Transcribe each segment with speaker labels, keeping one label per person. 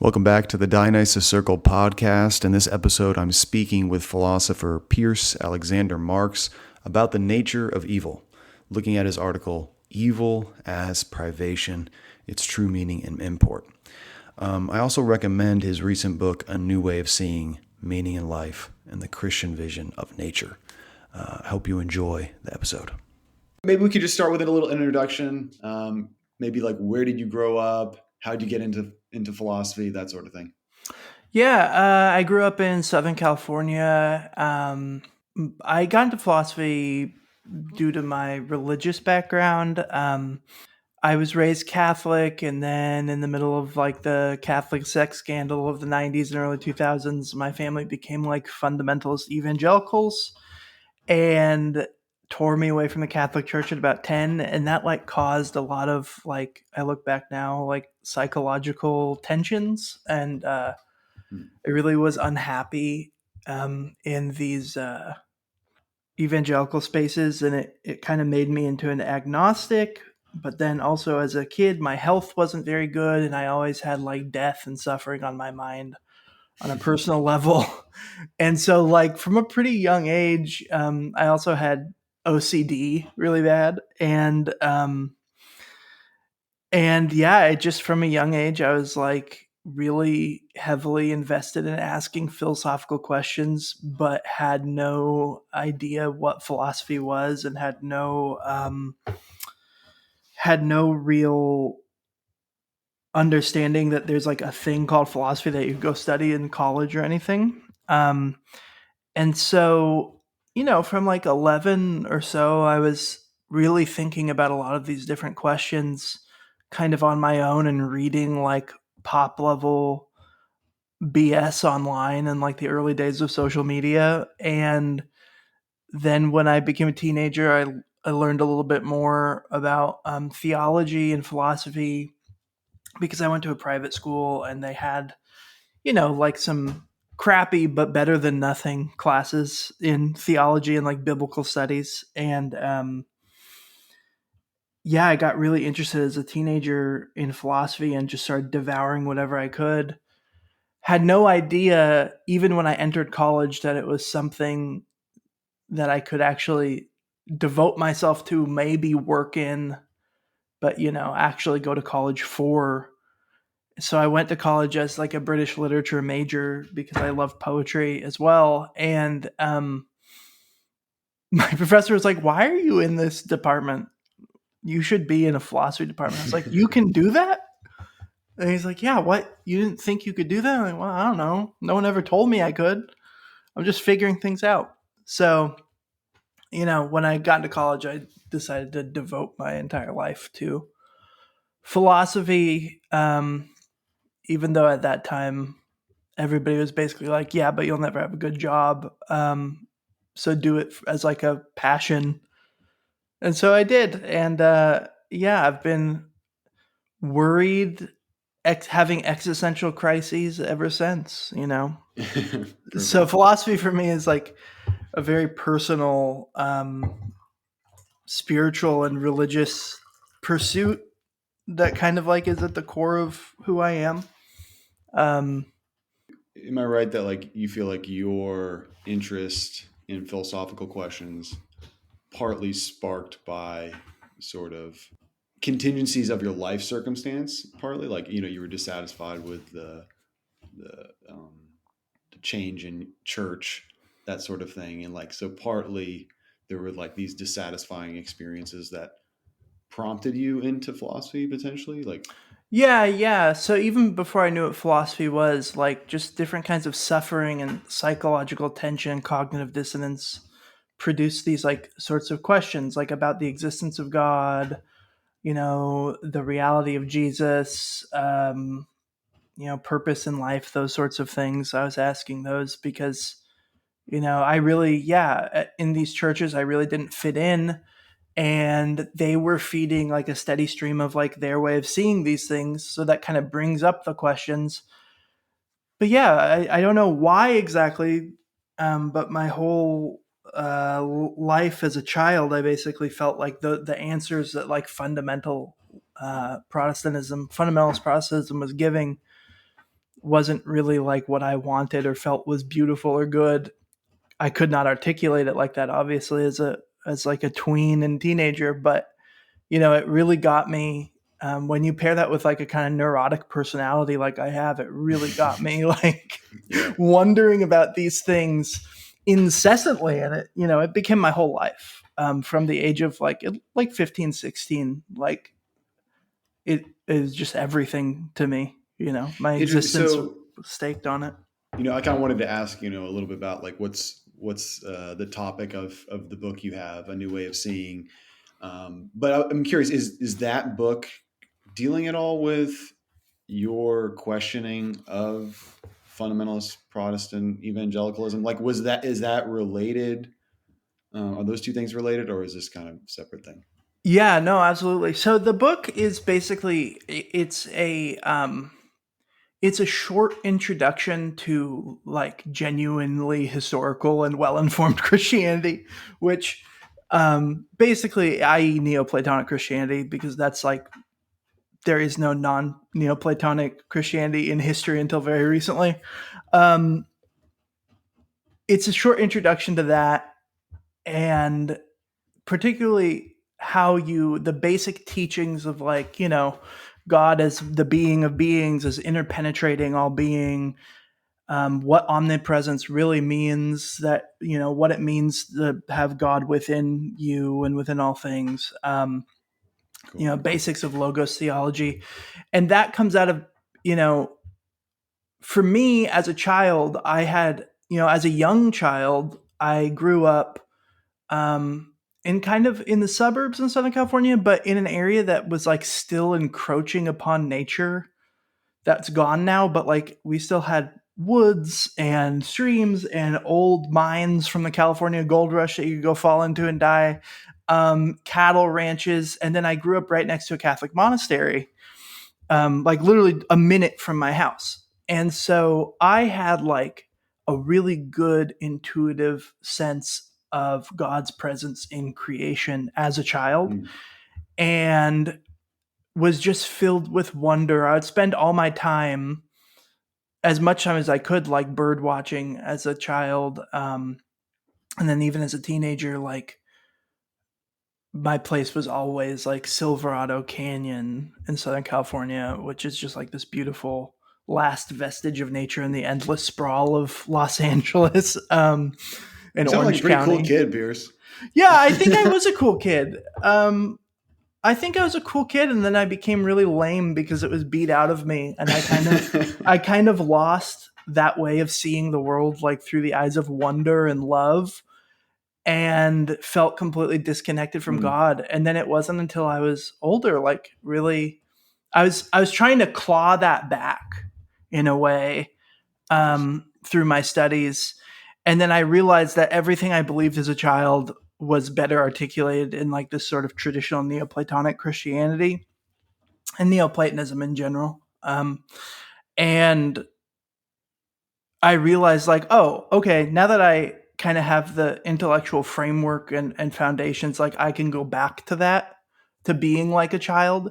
Speaker 1: Welcome back to the Dionysus Circle podcast. In this episode, I'm speaking with philosopher Pierce Alexander Marx about the nature of evil, looking at his article, Evil as Privation, Its True Meaning and Import. I also recommend his recent book, A New Way of Seeing Meaning in Life and the Christian Vision of Nature. I hope you enjoy the episode. Maybe we could just start with a little introduction. Maybe like, where did you grow up? How did you get into philosophy, that sort of thing?
Speaker 2: Yeah, I grew up in Southern California. I got into philosophy due to my religious background. I was raised Catholic, and then in the middle of like the Catholic sex scandal of the 90s and early 2000s, my family became like fundamentalist evangelicals and tore me away from the Catholic Church at about 10, and that like caused a lot of, like, I look back now, like psychological tensions, and I really was unhappy in these evangelical spaces, and it kind of made me into an agnostic. But then also as a kid, my health wasn't very good, and I always had like death and suffering on my mind on a personal level. And so, like, from a pretty young age, I also had OCD really bad. And yeah, it just, from a young age, I was like really heavily invested in asking philosophical questions, but had no idea what philosophy was, and had no real understanding that there's like a thing called philosophy that you go study in college or anything. And so, from like 11 or so, I was really thinking about a lot of these different questions kind of on my own, and reading like pop level BS online in like the early days of social media. And then when I became a teenager, I learned a little bit more about theology and philosophy, because I went to a private school and they had, like some crappy but better than nothing classes in theology and like biblical studies. And yeah, I got really interested as a teenager in philosophy and just started devouring whatever I could. Had no idea, even when I entered college, that it was something that I could actually devote myself to, maybe work in, but actually go to college for. So I went to college as like a British literature major because I love poetry as well. And my professor was like, "Why are you in this department? You should be in a philosophy department." I was like, "You can do that?" And he's like, "Yeah, what? You didn't think you could do that?" I'm like, "Well, I don't know. No one ever told me I could. I'm just figuring things out." So, when I got into college, I decided to devote my entire life to philosophy. Even though at that time, everybody was basically like, "Yeah, but you'll never have a good job. So do it as like a passion." And so I did. And yeah, I've been worried, having existential crises ever since. So philosophy for me is like a very personal, spiritual and religious pursuit that kind of like is at the core of who I am.
Speaker 1: Am I right that like you feel like your interest in philosophical questions partly sparked by sort of contingencies of your life circumstance? Partly, like, you were dissatisfied with the, the change in church, that sort of thing, and like so partly there were like these dissatisfying experiences that prompted you into philosophy potentially, like.
Speaker 2: Yeah. So even before I knew what philosophy was, like just different kinds of suffering and psychological tension, cognitive dissonance produce these like sorts of questions, like about the existence of God, the reality of Jesus, purpose in life, those sorts of things. I was asking those because, I really, yeah, in these churches, I really didn't fit in, and they were feeding like a steady stream of like their way of seeing these things. So that kind of brings up the questions. But yeah, I don't know why exactly, but my whole life as a child, I basically felt like the answers that like fundamentalist Protestantism was giving wasn't really like what I wanted or felt was beautiful or good. I could not articulate it like that, obviously, as like a tween and teenager, but it really got me. When you pair that with like a kind of neurotic personality like I have, it really got me like
Speaker 1: Yeah.
Speaker 2: wondering about these things incessantly, and it became my whole life, from the age of like 15, 16. Like it is just everything to me. My existence was
Speaker 1: So,
Speaker 2: staked on it.
Speaker 1: I kind of wanted to ask, a little bit about like what's the topic of the book you have, A New Way of Seeing. But I'm curious, is that book dealing at all with your questioning of fundamentalist Protestant evangelicalism? Like, is that related? Are those two things related, or is this kind of separate thing?
Speaker 2: Yeah, no, absolutely. So the book is basically it's a short introduction to like genuinely historical and well-informed Christianity, which basically, i.e., Neoplatonic Christianity, because that's like there is no non-Neoplatonic Christianity in history until very recently. Um, it's a short introduction to that, and particularly how the basic teachings of like God as the being of beings, as interpenetrating all being, what omnipresence really means, that what it means to have God within you and within all things,
Speaker 1: Cool.
Speaker 2: basics of logos theology. And that comes out of, for me as a child, I had, as a young child, I grew up in kind of in the suburbs in Southern California, but in an area that was like still encroaching upon nature. That's gone now, but like we still had woods and streams and old mines from the California gold rush that you could go fall into and die, cattle ranches. And then I grew up right next to a Catholic monastery, like literally a minute from my house. And so I had like a really good intuitive sense of God's presence in creation as a child,
Speaker 1: Mm.
Speaker 2: and was just filled with wonder. I would spend all my time, as much time as I could, like bird watching as a child. And then even as a teenager, like my place was always like Silverado Canyon in Southern California, which is just like this beautiful last vestige of nature in the endless sprawl of Los Angeles, in
Speaker 1: You sound like a
Speaker 2: Orange
Speaker 1: pretty cool
Speaker 2: County.
Speaker 1: kid, Pierce.
Speaker 2: Yeah, I think I was a cool kid. I think I was a cool kid, and then I became really lame because it was beat out of me, and I kind of lost that way of seeing the world, like through the eyes of wonder and love, and felt completely disconnected from
Speaker 1: Mm.
Speaker 2: God. And then it wasn't until I was older, like really, I was trying to claw that back in a way,
Speaker 1: Nice.
Speaker 2: through my studies, and then I realized that everything I believed as a child was better articulated in like this sort of traditional Neoplatonic Christianity and Neoplatonism in general. And I realized like, oh, okay, now that I kind of have the intellectual framework and foundations, like I can go back to that, to being like a child.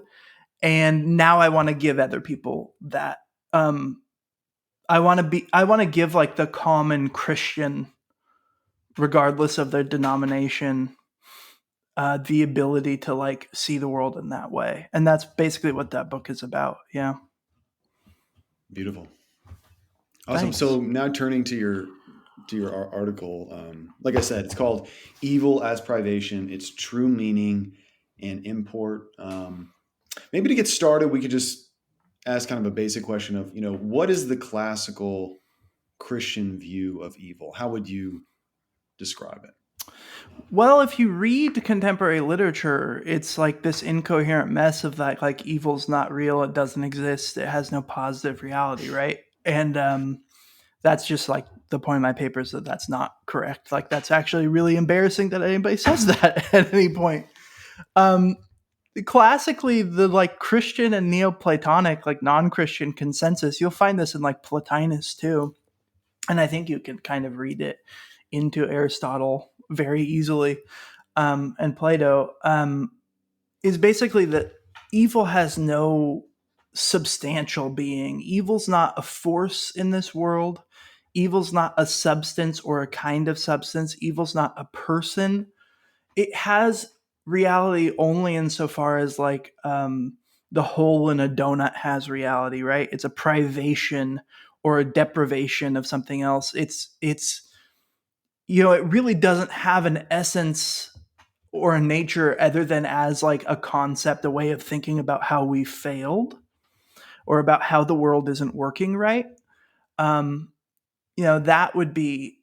Speaker 2: And now I want to give other people that. I want to give like the common Christian, regardless of their denomination, the ability to like see the world in that way. And that's basically what that book is about. Yeah.
Speaker 1: Beautiful. Awesome.
Speaker 2: Thanks.
Speaker 1: So now turning to your article, like I said, it's called "Evil as Privation: Its True Meaning and Import." Maybe to get started, we could just ask kind of a basic question of, what is the classical Christian view of evil? How would you describe it?
Speaker 2: Well, if you read contemporary literature, it's like this incoherent mess of that, like evil's not real, it doesn't exist, it has no positive reality, right? And that's just like the point of my paper is that that's not correct. Like that's actually really embarrassing that anybody says that at any point. Um, Classically, the like Christian and Neoplatonic, like non-Christian consensus, you'll find this in like Plotinus too, and I think you can kind of read it into Aristotle very easily, and Plato, is basically that evil has no substantial being. Evil's not a force in this world. Evil's not a substance or a kind of substance. Evil's not a person. It has reality only insofar as like the hole in a donut has reality, right? It's a privation or a deprivation of something else. It's it really doesn't have an essence or a nature other than as like a concept, a way of thinking about how we failed or about how the world isn't working right. Um, that would be,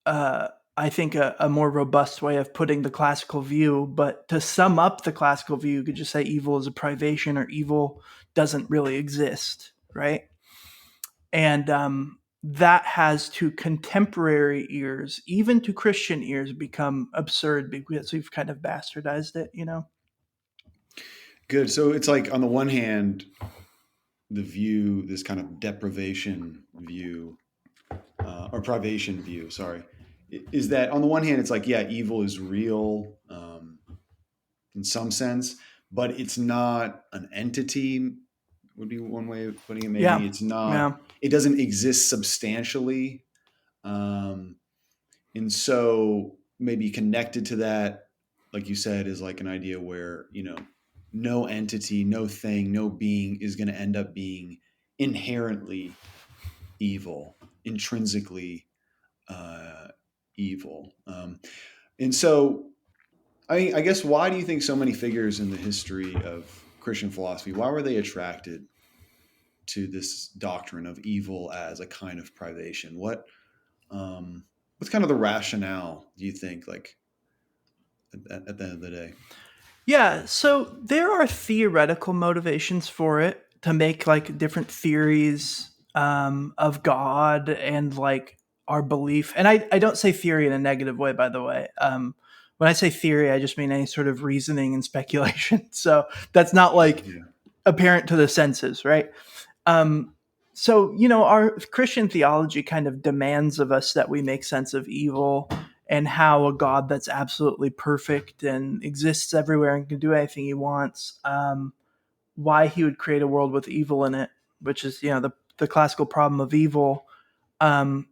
Speaker 2: I think, a more robust way of putting the classical view. But to sum up the classical view, you could just say evil is a privation, or evil doesn't really exist, right? And that has to contemporary ears, even to Christian ears, become absurd because we've kind of bastardized it.
Speaker 1: Good. So it's like on the one hand, the view, this kind of deprivation view, or privation view, sorry, is that on the one hand, it's like, yeah, evil is real in some sense, but it's not an entity, would be one way of putting it. Maybe
Speaker 2: Yeah.
Speaker 1: it's not,
Speaker 2: Yeah.
Speaker 1: it doesn't exist substantially. Um, and so maybe connected to that, like you said, is like an idea where, no entity, no thing, no being is going to end up being inherently evil, intrinsically evil. And so, I guess, why do you think so many figures in the history of Christian philosophy, why were they attracted to this doctrine of evil as a kind of privation? What's kind of the rationale, do you think, like at the end of the day?
Speaker 2: Yeah, so there are theoretical motivations for it to make like different theories of God and like our belief. And I don't say theory in a negative way, by the way. When I say theory, I just mean any sort of reasoning and speculation. So that's not like
Speaker 1: Yeah.
Speaker 2: apparent to the senses, right? Um, so, our Christian theology kind of demands of us that we make sense of evil and how a God that's absolutely perfect and exists everywhere and can do anything he wants, why he would create a world with evil in it, which is, the classical problem of evil. Um,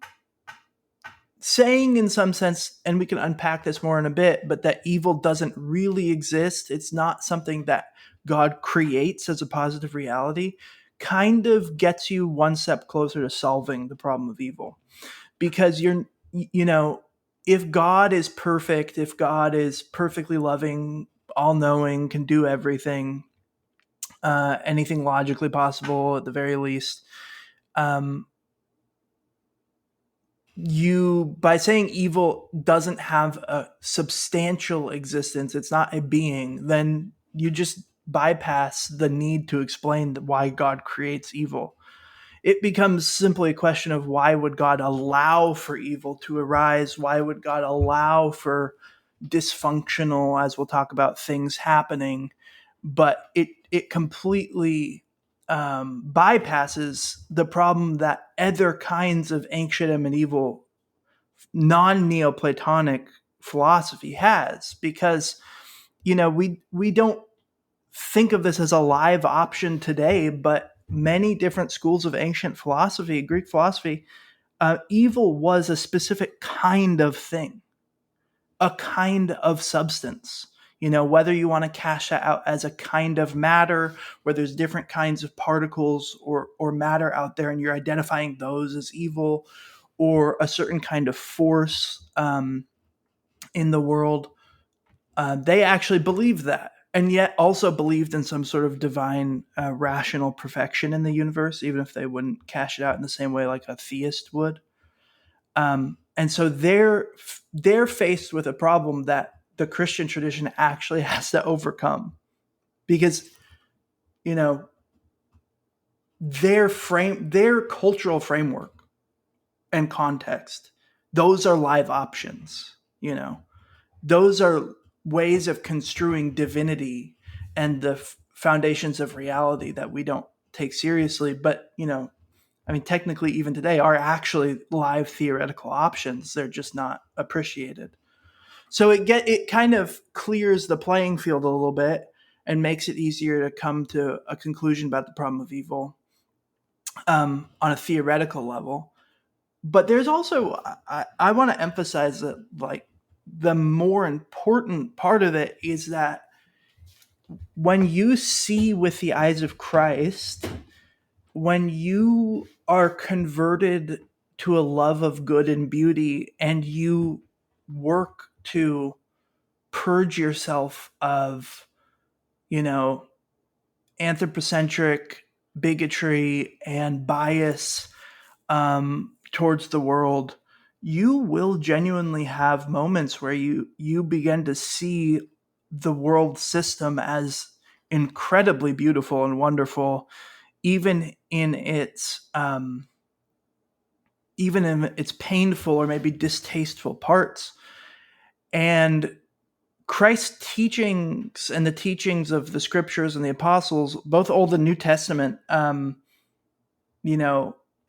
Speaker 2: Saying in some sense, and we can unpack this more in a bit, but that evil doesn't really exist. It's not something that God creates as a positive reality, kind of gets you one step closer to solving the problem of evil. Because if God is perfect, if God is perfectly loving, all knowing, can do everything, anything logically possible at the very least, um, you by saying evil doesn't have a substantial existence, it's not a being, then you just bypass the need to explain why God creates evil. It becomes simply a question of why would God allow for evil to arise? Why would God allow for dysfunctional, as we'll talk about, things happening? But it completely bypasses the problem that other kinds of ancient and medieval non-Neoplatonic philosophy has, because we don't think of this as a live option today, but many different schools of ancient philosophy, Greek philosophy, evil was a specific kind of thing, a kind of substance. Whether you want to cash that out as a kind of matter, where there's different kinds of particles or matter out there, and you're identifying those as evil, or a certain kind of force in the world, they actually believed that, and yet also believed in some sort of divine rational perfection in the universe, even if they wouldn't cash it out in the same way like a theist would. And so they're faced with a problem that the Christian tradition actually has to overcome, because you know their cultural framework and context, those are live options. Those are ways of construing divinity and the foundations of reality that we don't take seriously, but technically even today are actually live theoretical options. They're just not appreciated. So it kind of clears the playing field a little bit, and makes it easier to come to a conclusion about the problem of evil on a theoretical level. But there's also, I want to emphasize that, like, the more important part of it is that when you see with the eyes of Christ, when you are converted to a love of good and beauty, and you work to purge yourself of, you know, anthropocentric bigotry and bias towards the world, you will genuinely have moments where you begin to see the world system as incredibly beautiful and wonderful, even in its painful or maybe distasteful parts. And Christ's teachings and the teachings of the scriptures and the apostles, both Old and New Testament,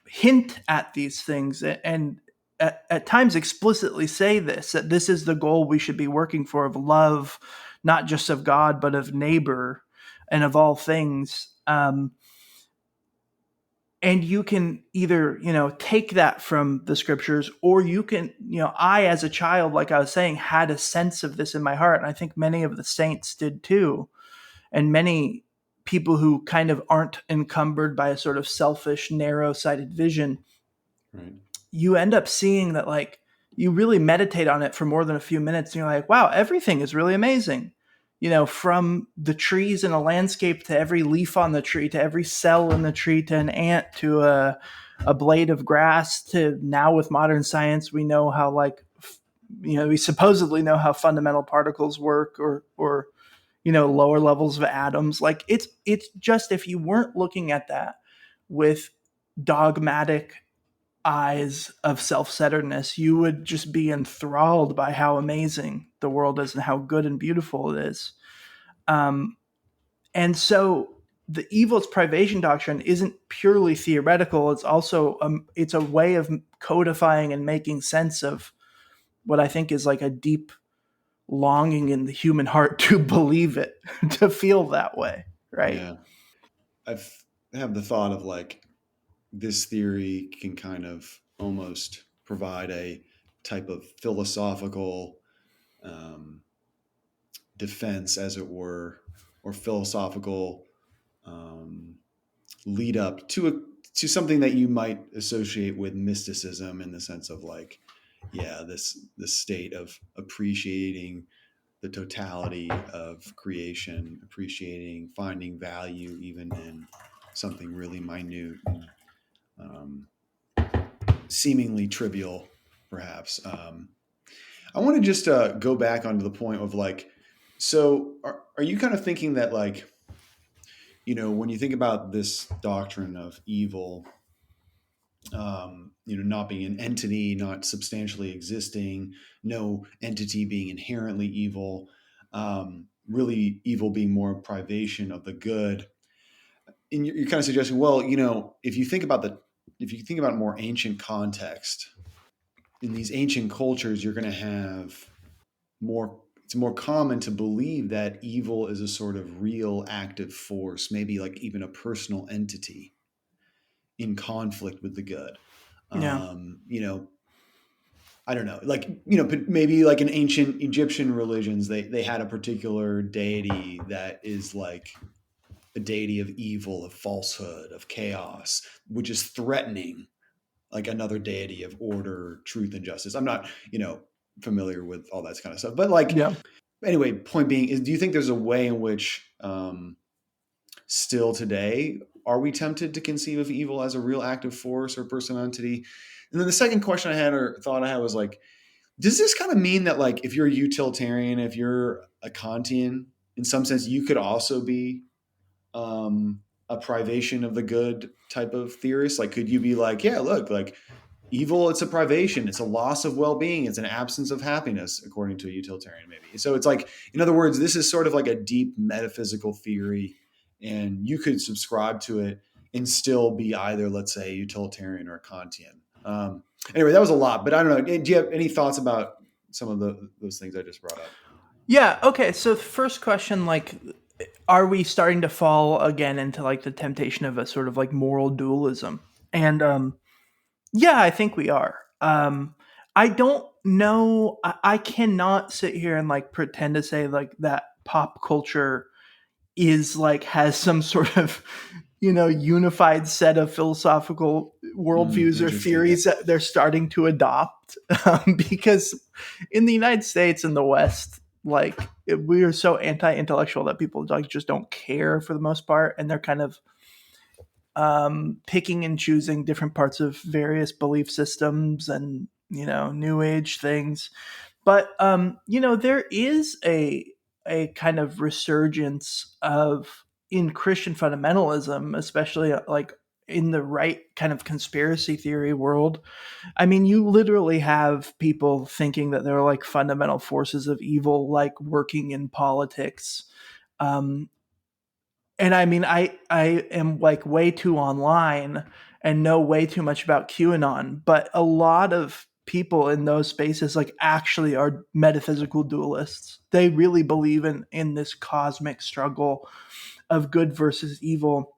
Speaker 2: hint at these things, and at times explicitly say this, that this is the goal we should be working for, of love, not just of God, but of neighbor and of all things. And you can either, take that from the scriptures, or you can, I, as a child, like I was saying, had a sense of this in my heart. And I think many of the saints did too. And many people who kind of aren't encumbered by a sort of selfish, narrow-sighted vision,
Speaker 1: Right.
Speaker 2: you end up seeing that, like, you really meditate on it for more than a few minutes, and you're like, wow, everything is really amazing. From the trees in a landscape, to every leaf on the tree, to every cell in the tree, to an ant, to a blade of grass, to now with modern science, we know how, like, we supposedly know how fundamental particles work, or lower levels of atoms. Like, it's just, if you weren't looking at that with dogmatic eyes of self-centeredness, you would just be enthralled by how amazing the world is and how good and beautiful it is. And so the evil's privation doctrine isn't purely theoretical. It's also it's a way of codifying and making sense of what I think is like a deep longing in the human heart to believe it, to feel that way, right?
Speaker 1: Yeah. I have the thought of, like, this theory can kind of almost provide a type of philosophical defense, as it were, or philosophical lead up to something that you might associate with mysticism, in the sense of, like, yeah, this state of appreciating the totality of creation, appreciating, finding value even in something really minute and seemingly trivial, perhaps. I want to just go back onto the point of, like, so are you kind of thinking that, like, when you think about this doctrine of evil, not being an entity, not substantially existing, no entity being inherently evil, really evil being more privation of the good. And you're kind of suggesting, well, if you think about more ancient context, in these ancient cultures, you're going to have more. It's more common to believe that evil is a sort of real active force, maybe like even a personal entity in conflict with the good.
Speaker 2: Yeah.
Speaker 1: I don't know, like, but maybe like in ancient Egyptian religions, they had a particular deity that is like a deity of evil, of falsehood, of chaos, which is threatening like another deity of order, truth, and justice. I'm not, familiar with all that kind of stuff, but, like,
Speaker 2: Yeah.
Speaker 1: anyway, point being is, do you think there's a way in which still today are we tempted to conceive of evil as a real active force or personal entity? And then the second question I had, or thought I had, was like, does this kind of mean that, like, if you're a utilitarian, if you're a Kantian, in some sense, you could also be a privation of the good type of theorist? Like, could you be like, yeah, look, like, evil, it's a privation, it's a loss of well-being, it's an absence of happiness, according to a utilitarian, maybe. So it's like, in other words, this is sort of like a deep metaphysical theory, and you could subscribe to it and still be either, let's say, utilitarian or Kantian. Anyway, that was a lot, but I don't know. Do you have any thoughts about some of those things I just brought up?
Speaker 2: Yeah. Okay. So the first question, like, are we starting to fall again into like the temptation of a sort of like moral dualism? And yeah, I think we are. I don't know. I cannot sit here and like pretend to say like that pop culture is like has some sort of unified set of philosophical worldviews or
Speaker 1: Interesting. Yeah.
Speaker 2: theories that they're starting to adopt, because in the United States and the West, like we are so anti-intellectual that people like just don't care for the most part, and they're kind of picking and choosing different parts of various belief systems and new age things. But there is a kind of resurgence of in Christian fundamentalism, especially like in the right kind of conspiracy theory world. I mean, you literally have people thinking that there are like fundamental forces of evil like working in politics. Um, and I mean, I am like way too online and know way too much about QAnon, but a lot of people in those spaces like actually are metaphysical dualists. They really believe in this cosmic struggle of good versus evil,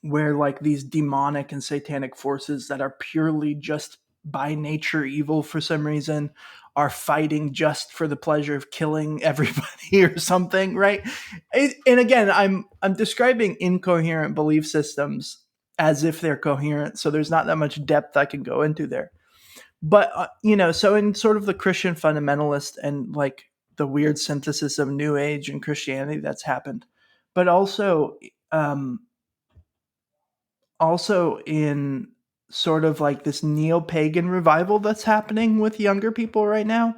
Speaker 2: where like these demonic and satanic forces that are purely just by nature evil for some reason are fighting just for the pleasure of killing everybody or something, right? And again, I'm describing incoherent belief systems as if they're coherent, so there's not that much depth I can go into there. But so in sort of the Christian fundamentalist and like the weird synthesis of New Age and Christianity that's happened, but also in sort of like this neo-pagan revival that's happening with younger people right now,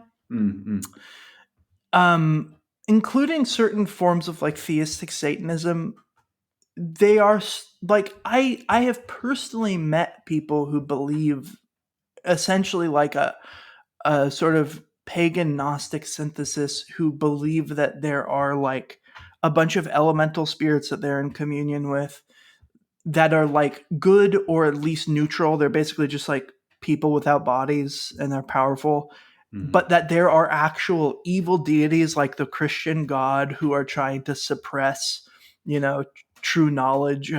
Speaker 2: including certain forms of like theistic Satanism. They are like I have personally met people who believe essentially like a sort of pagan Gnostic synthesis, who believe that there are like a bunch of elemental spirits that they're in communion with that are like good or at least neutral. They're basically just like people without bodies and they're powerful. But that there are actual evil deities like the Christian God who are trying to suppress, true knowledge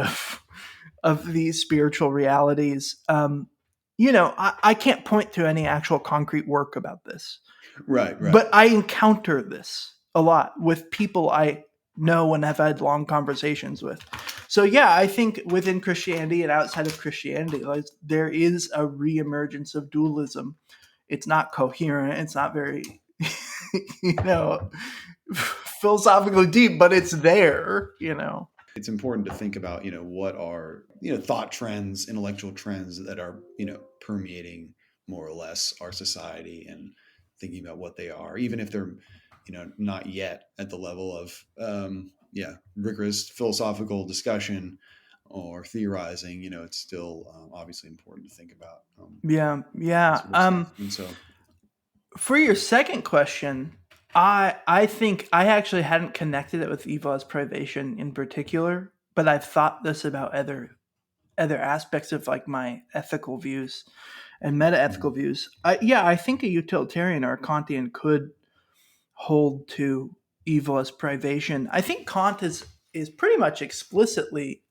Speaker 2: of these spiritual realities. I can't point to any actual concrete work about this.
Speaker 1: Right.
Speaker 2: But I encounter this a lot with people I know and have had long conversations with. So yeah, I think within Christianity and outside of Christianity, like there is a reemergence of dualism. It's not coherent. It's not very, you know, philosophically deep, but it's there.
Speaker 1: It's important to think about, what are, thought trends, intellectual trends that are, permeating more or less our society, and thinking about what they are, even if they're, not yet at the level of, rigorous philosophical discussion or theorizing. It's still obviously important to think about.
Speaker 2: Yeah,
Speaker 1: That
Speaker 2: yeah.
Speaker 1: sort of stuff. And so,
Speaker 2: For your second question, I think I actually hadn't connected it with evil as privation in particular, but I've thought this about other aspects of like my ethical views and meta ethical views. I think a utilitarian or a Kantian could hold to evil as privation. I think Kant is pretty much explicitly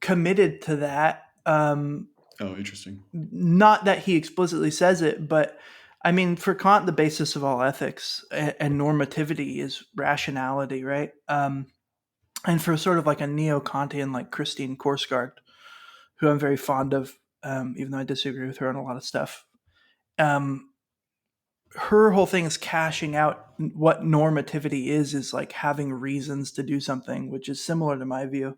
Speaker 2: committed to that.
Speaker 1: oh, interesting.
Speaker 2: Not that he explicitly says it, but I mean, for Kant, the basis of all ethics and normativity is rationality, right? And for sort of like a neo-Kantian like Christine Korsgaard, who I'm very fond of, even though I disagree with her on a lot of stuff, her whole thing is cashing out what normativity is like having reasons to do something, which is similar to my view.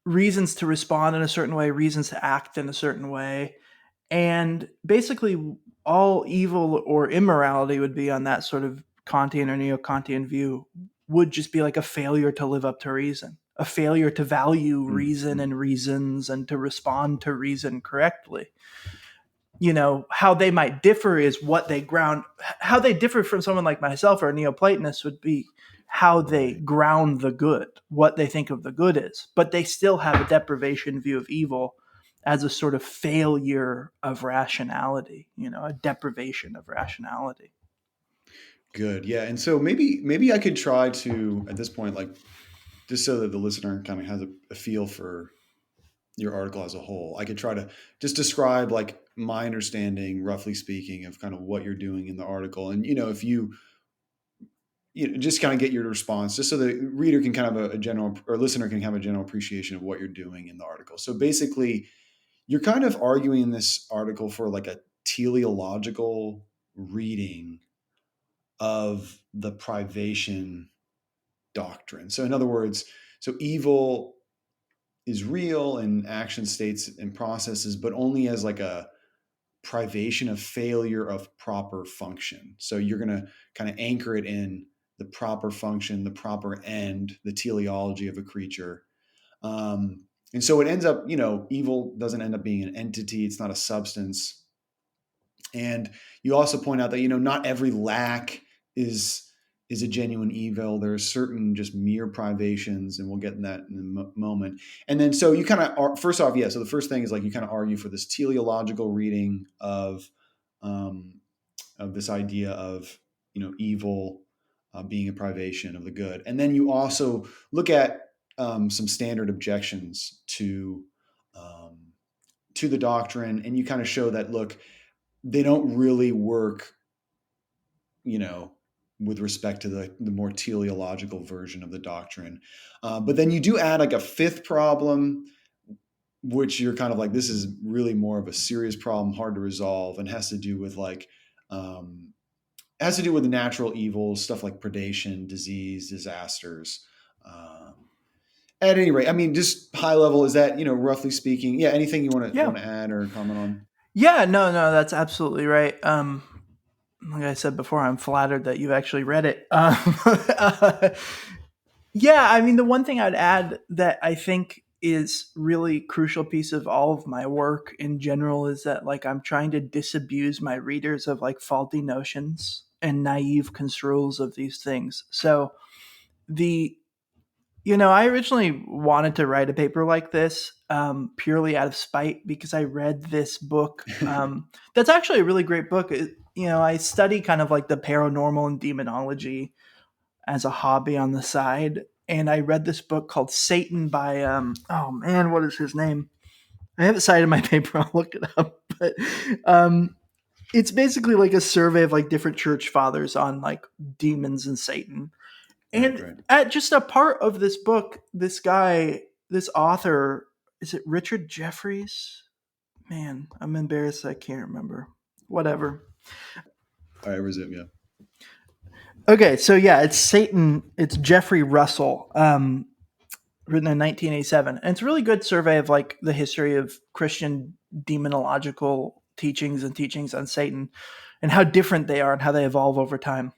Speaker 2: Reasons to respond in a certain way, reasons to act in a certain way. And basically, all evil or immorality would be on that sort of Kantian or neo Kantian view, would just be like a failure to live up to reason, a failure to value reason and reasons and to respond to reason correctly. How they might differ is how they differ from someone like myself or a Neoplatonist would be how they ground the good, what they think of the good is. But they still have a deprivation view of evil as a sort of failure of rationality, a deprivation of rationality.
Speaker 1: Good. Yeah. And so maybe I could try to at this point, like just so that the listener kind of has a feel for your article as a whole, I could try to just describe like my understanding, roughly speaking, of kind of what you're doing in the article. And if you just kind of get your response, just so the reader can kind of a general or listener can have a general appreciation of what you're doing in the article. So basically, you're kind of arguing in this article for like a teleological reading of the privation doctrine. So in other words, so evil is real in action states and processes, but only as like a privation of failure of proper function. So you're going to kind of anchor it in the proper function, the proper end, the teleology of a creature. And so it ends up, evil doesn't end up being an entity. It's not a substance. And you also point out that not every lack is a genuine evil. There are certain just mere privations, and we'll get in that in a moment. And then so you kind of first off, yeah. So the first thing is like you kind of argue for this teleological reading um, of this idea of evil being a privation of the good, and then you also look at some standard objections um, to the doctrine, and you kind of show that look, they don't really work, you know, with respect to the more teleological version of the doctrine. But then you do add like a fifth problem, which you're kind of like, this is really more of a serious problem, hard to resolve, and has to do with like, has to do with the natural evils, stuff like predation, disease, disasters. At any rate, I mean, just high level, is that, roughly speaking, yeah, anything you
Speaker 2: Yeah.
Speaker 1: want to add or comment on?
Speaker 2: Yeah, no, that's absolutely right. Like I said before, I'm flattered that you've actually read it. Yeah, I mean, the one thing I'd add that I think is really crucial piece of all of my work in general is that like I'm trying to disabuse my readers of like faulty notions and naive construals of these things. So the I originally wanted to write a paper like this purely out of spite because I read this book. That's actually a really great book. I study kind of like the paranormal and demonology as a hobby on the side. And I read this book called Satan by, oh man, what is his name? I have it cited in my paper. I'll look it up. But um, it's basically like a survey of like different church fathers on like demons and Satan.
Speaker 1: Right,
Speaker 2: And
Speaker 1: right.
Speaker 2: at just a part of this book, this guy, this author, is it Richard Jeffries? Man, I'm embarrassed. I can't remember. Whatever.
Speaker 1: All right, resume. Yeah.
Speaker 2: Okay, so yeah, it's Satan. It's Jeffrey Russell, written in 1987, and it's a really good survey of like the history of Christian demonological teachings and teachings on Satan, and how different they are and how they evolve over time.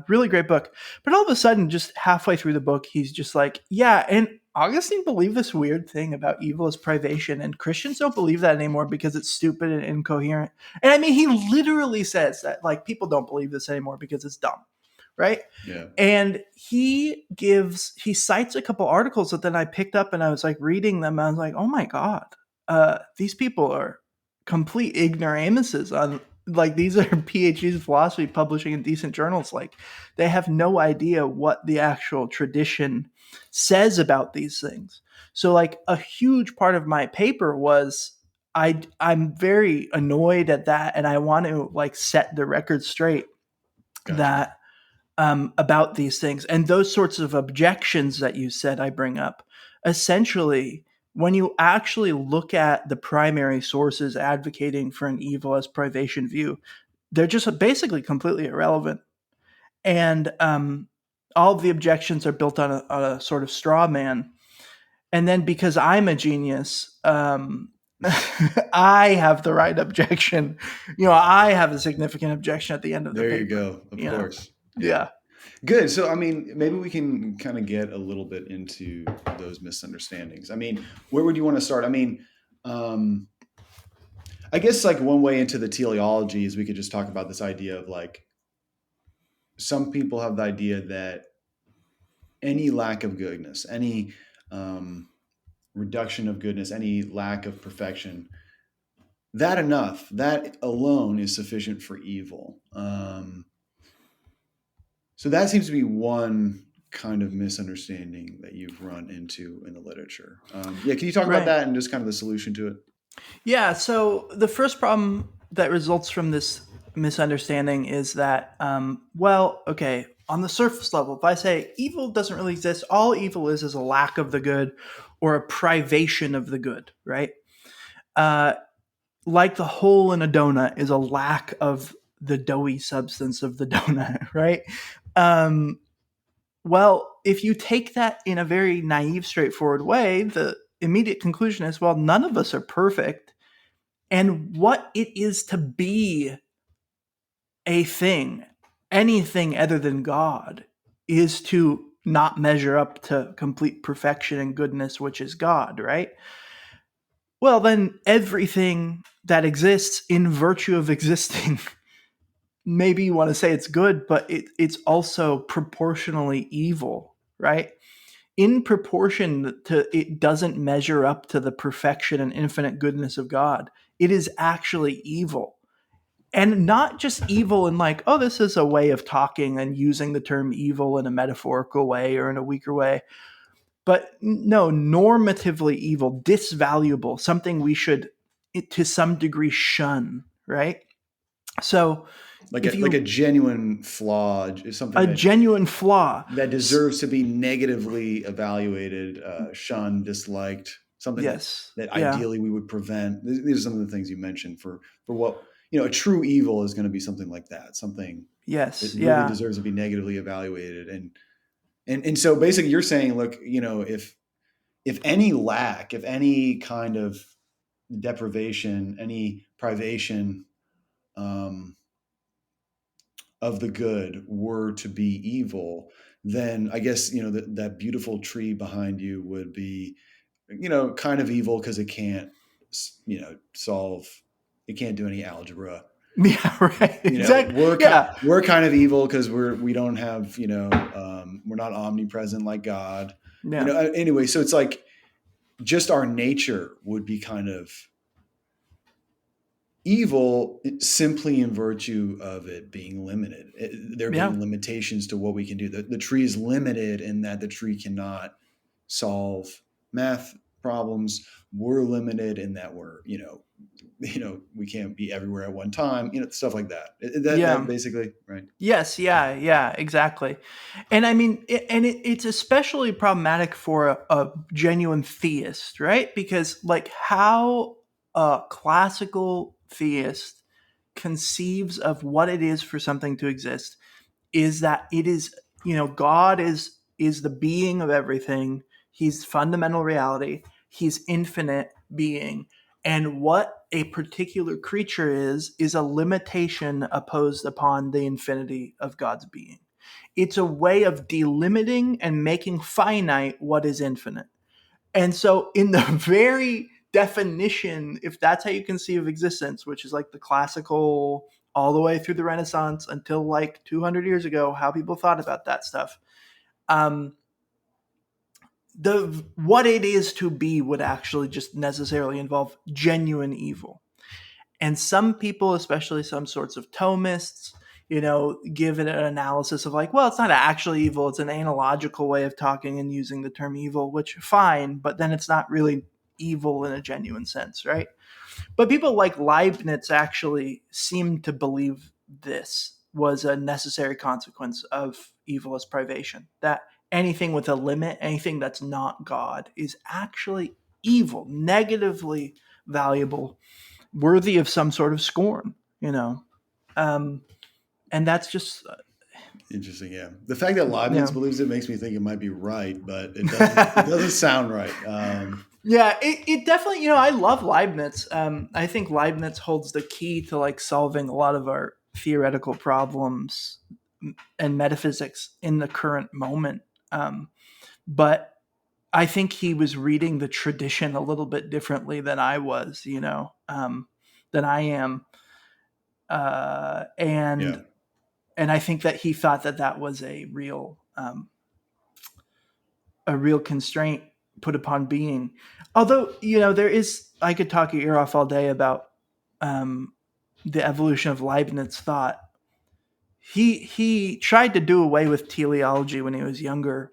Speaker 2: Really great book. But all of a sudden, just halfway through the book, he's just like, yeah, and Augustine believed this weird thing about evil as privation, and Christians don't believe that anymore because it's stupid and incoherent. And I mean, he literally says that like people don't believe this anymore because it's dumb, right?
Speaker 1: Yeah.
Speaker 2: And he cites a couple articles that then I picked up and I was like reading them. And I was like, oh my God, these people are complete ignoramuses on like these are PhDs in philosophy publishing in decent journals. Like they have no idea what the actual tradition says about these things. So like a huge part of my paper was I'm very annoyed at that and I want to like set the record straight
Speaker 1: Gotcha.
Speaker 2: that about these things. And those sorts of objections that you said I bring up, essentially, when you actually look at the primary sources advocating for an evil as privation view, they're just basically completely irrelevant. And all of the objections are built on a sort of straw man. And then because I'm a genius, I have the right objection. I have a significant objection at the end of the
Speaker 1: There you
Speaker 2: paper.
Speaker 1: go. Of course. Yeah.
Speaker 2: Yeah.
Speaker 1: Good. So, I mean, maybe we can kind of get a little bit into those misunderstandings. I mean, where would you want to start? I mean, um, I guess like one way into the teleology is we could just talk about this idea of like some people have the idea that any lack of goodness, any um, reduction of goodness, any lack of perfection, that alone is sufficient for evil. So that seems to be one kind of misunderstanding that you've run into in the literature. Yeah, can you talk about
Speaker 2: Right.
Speaker 1: that and just kind of the solution to it?
Speaker 2: Yeah. So the first problem that results from this misunderstanding is that, well, okay, on the surface level, if I say evil doesn't really exist, all evil is a lack of the good or a privation of the good, right? Uh, like the hole in a donut is a lack of the doughy substance of the donut, right? Um, well, if you take that in a very naive, straightforward way, the immediate conclusion is, well, none of us are perfect. And what it is to be a thing, anything other than God, is to not measure up to complete perfection and goodness, which is God, right? Well, then everything that exists in virtue of existing, maybe you want to say it's good, but it's also proportionally evil, right? In proportion to it doesn't measure up to the perfection and infinite goodness of God, it is actually evil. And not just evil in like, oh, this is a way of talking and using the term evil in a metaphorical way or in a weaker way, but no, normatively evil, disvaluable, something we should to some degree shun, right? So if
Speaker 1: Like a
Speaker 2: you
Speaker 1: genuine flaw is something
Speaker 2: a genuine flaw,
Speaker 1: that deserves to be negatively evaluated, shunned, disliked, something
Speaker 2: yes,
Speaker 1: that
Speaker 2: yeah,
Speaker 1: ideally we would prevent. These are some of the things you mentioned for what a true evil is going to be something like that, something that
Speaker 2: yes,
Speaker 1: really
Speaker 2: yeah,
Speaker 1: deserves to be negatively evaluated. And so basically, you're saying, look, if any lack, if any kind of deprivation, any privation um, of the good were to be evil, then I guess that beautiful tree behind you would be kind of evil because it can't solve, it can't do any algebra.
Speaker 2: yeah, right, exactly,
Speaker 1: We're
Speaker 2: yeah,
Speaker 1: we're kind of evil because we don't have we're not omnipresent like God.
Speaker 2: yeah,
Speaker 1: Anyway, so it's like just our nature would be kind of evil simply in virtue of it being limited, there
Speaker 2: yeah,
Speaker 1: being limitations to what we can do. The tree is limited in that the tree cannot solve math problems. We're limited in that we can't be everywhere at one time, stuff like that. That
Speaker 2: yeah.
Speaker 1: basically, right?
Speaker 2: Yes, yeah, yeah, exactly. And I mean, it's especially problematic for a genuine theist, right? Because, like, how a classical theist conceives of what it is for something to exist is that it is, God is the being of everything. He's fundamental reality. He's infinite being. And what a particular creature is a limitation opposed upon the infinity of God's being. It's a way of delimiting and making finite what is infinite. And so, in the very definition, if that's how you conceive of existence, which is like the classical, all the way through the Renaissance until like 200 years ago, how people thought about that stuff, um, the what it is to be would actually just necessarily involve genuine evil. And some people, especially some sorts of Thomists, give it an analysis of like, well, it's not actually evil. It's an analogical way of talking and using the term evil, which fine, but then it's not really evil in a genuine sense, right? But people like Leibniz actually seem to believe this was a necessary consequence of evil as privation, that anything with a limit, anything that's not God, is actually evil, negatively valuable, worthy of some sort of scorn, um, and that's just
Speaker 1: Interesting. Yeah, the fact that Leibniz
Speaker 2: yeah,
Speaker 1: believes it makes me think it might be right, but it doesn't sound right.
Speaker 2: yeah. It definitely, I love Leibniz. I think Leibniz holds the key to like solving a lot of our theoretical problems and metaphysics in the current moment. But I think he was reading the tradition a little bit differently than I was, than I am, uh,
Speaker 1: Yeah.
Speaker 2: and and I think that he thought that that was a real constraint put upon being. Although there is, I could talk your ear off all day about um, the evolution of Leibniz thought. he tried to do away with teleology when he was younger,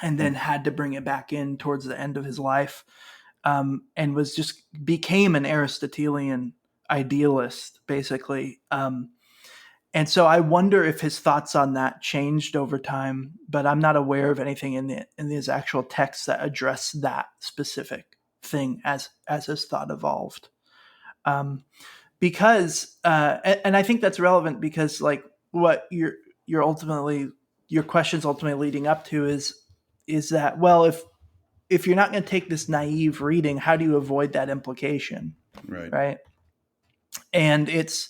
Speaker 2: and then had to bring it back in towards the end of his life, and became an Aristotelian idealist, basically. And so I wonder if his thoughts on that changed over time, but I'm not aware of anything in his actual texts that address that specific thing as his thought evolved. Because and I think that's relevant because like what your question's ultimately leading up to is that, well, if you're not going to take this naive reading, how do you avoid that implication? Right. And it's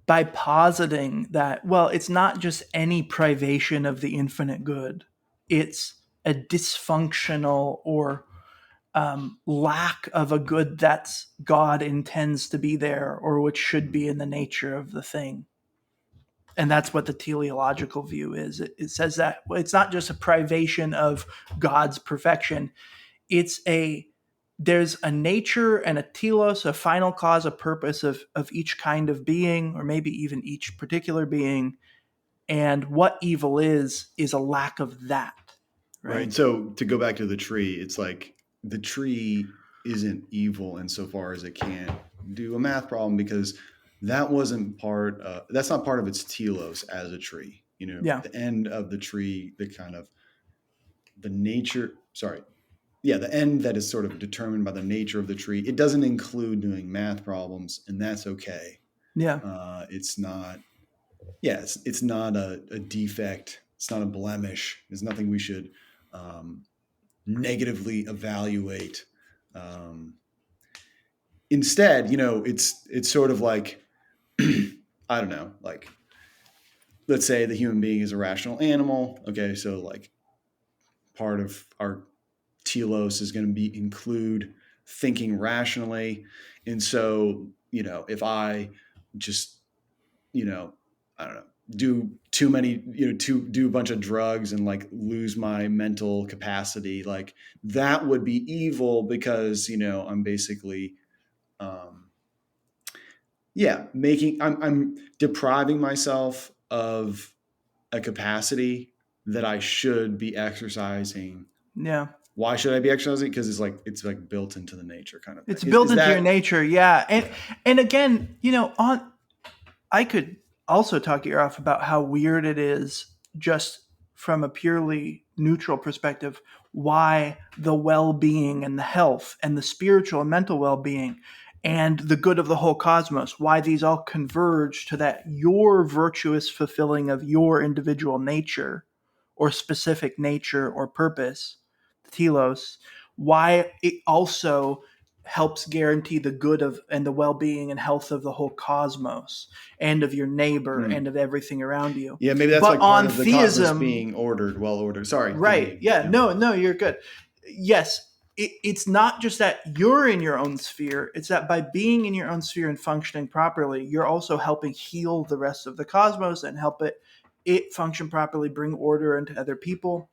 Speaker 2: by positing that, well, it's not just any privation of the infinite good, it's a dysfunctional or lack of a good that's God intends to be there or which should be in the nature of the thing. And that's what the teleological view is. It says that it's not just a privation of God's perfection. There's a nature and a telos, a final cause, a purpose of each kind of being, or maybe even each particular being. And what evil is a lack of that.
Speaker 1: Right. So to go back to the tree, it's like the tree isn't evil insofar as it can't do a math problem because that wasn't that's not part of its telos as a tree. The end of the tree, the end that is sort of determined by the nature of the tree. It doesn't include doing math problems, and that's okay.
Speaker 2: Yeah.
Speaker 1: It's not. Yeah, it's not a defect. It's not a blemish. There's nothing we should negatively evaluate. Instead, it's sort of like I don't know, like let's say the human being is a rational animal. Okay, so like part of our telos is going to include thinking rationally, and so if I just I don't know, do too many, do a bunch of drugs and like lose my mental capacity, like that would be evil because, I'm basically, I'm depriving myself of a capacity that I should be exercising.
Speaker 2: Yeah.
Speaker 1: Why should I be exercising? Because it's like built into the nature kind of thing.
Speaker 2: It's built into your nature. Yeah. And again, I could also talk your off about how weird it is just from a purely neutral perspective, why the well-being and the health and the spiritual and mental well-being and the good of the whole cosmos, why these all converge to that your virtuous fulfilling of your individual nature or specific nature or purpose, the telos, why it also helps guarantee the good of and the well-being and health of the whole cosmos and of your neighbor and of everything around you.
Speaker 1: Yeah, maybe that's like part of the cosmos being well ordered. Sorry.
Speaker 2: Right. Yeah. No, you're good. Yes. It's not just that you're in your own sphere. It's that by being in your own sphere and functioning properly, you're also helping heal the rest of the cosmos and help it function properly, bring order into other people.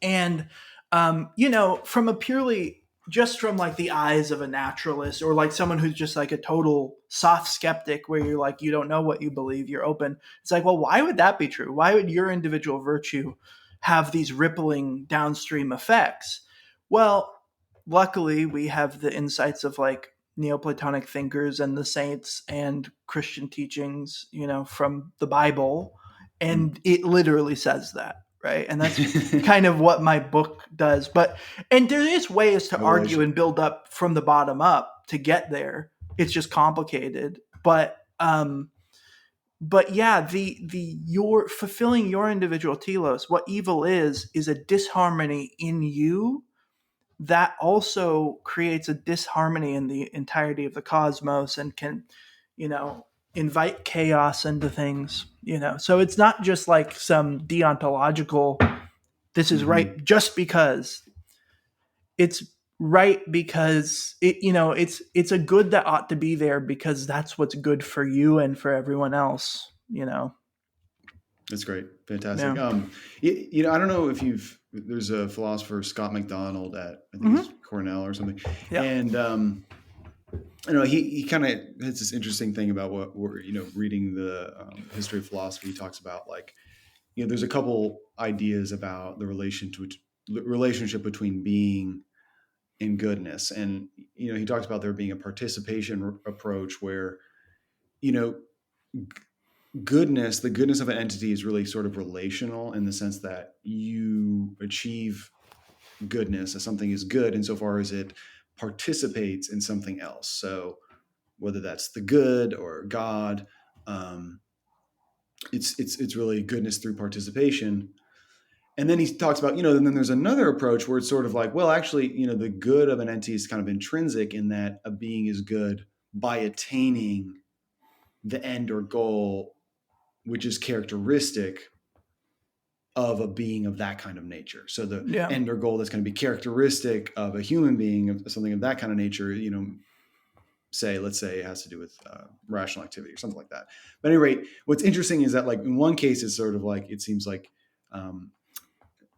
Speaker 2: And, from a purely just from like the eyes of a naturalist or like someone who's just like a total soft skeptic where you're like, you don't know what you believe, you're open. It's like, well, why would that be true? Why would your individual virtue have these rippling downstream effects? Well, luckily we have the insights of like Neoplatonic thinkers and the saints and Christian teachings, from the Bible. And it literally says that. Right. And that's kind of what my book does. And there is ways to argue and build up from the bottom up to get there. It's just complicated. But yeah, your fulfilling your individual telos, what evil is a disharmony in you that also creates a disharmony in the entirety of the cosmos and can, invite chaos into things, So it's not just like some deontological, this is right just because. It's right because it's a good that ought to be there because that's what's good for you and for everyone else,
Speaker 1: That's great. Fantastic. Yeah. I don't know if there's a philosopher, Scott McDonald at, I think it's Cornell or something.
Speaker 2: Yeah.
Speaker 1: And I don't know, he kind of has this interesting thing about what we're, reading the history of philosophy. He talks about like, there's a couple ideas about the relationship between being and goodness. And, he talks about there being a participation approach where, you know, the goodness of an entity is really sort of relational in the sense that you achieve goodness as something is good insofar as it participates in something else. So whether that's the good or God, um, it's really goodness through participation. And then he talks about, and then there's another approach where it's sort of like, well, actually, the good of an entity is kind of intrinsic in that a being is good by attaining the end or goal, which is characteristic of a being of that kind of nature. So the
Speaker 2: Yeah.
Speaker 1: end or goal that's going to be characteristic of a human being, of something of that kind of nature, let's say it has to do with rational activity or something like that. But at any rate, what's interesting is that like in one case, it's sort of like, it seems like um,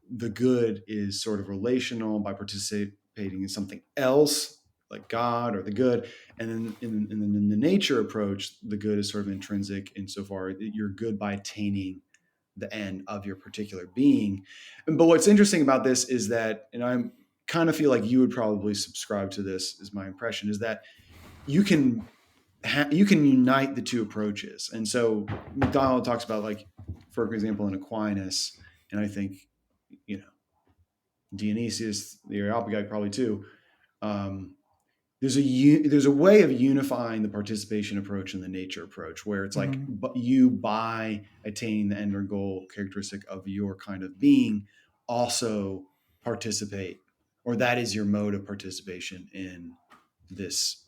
Speaker 1: the good is sort of relational by participating in something else like God or the good. And then in the nature approach, the good is sort of intrinsic insofar that you're good by attaining the end of your particular being. But what's interesting about this is that, and I kind of feel like you would probably subscribe to this, is my impression, is that you can unite the two approaches. And so McDonald talks about, like, for example, in Aquinas, and I think, Dionysius, the Areopagite, probably too. There's a way of unifying the participation approach and the nature approach, where it's like, you, by attaining the end or goal characteristic of your kind of being, also participate, or that is your mode of participation in this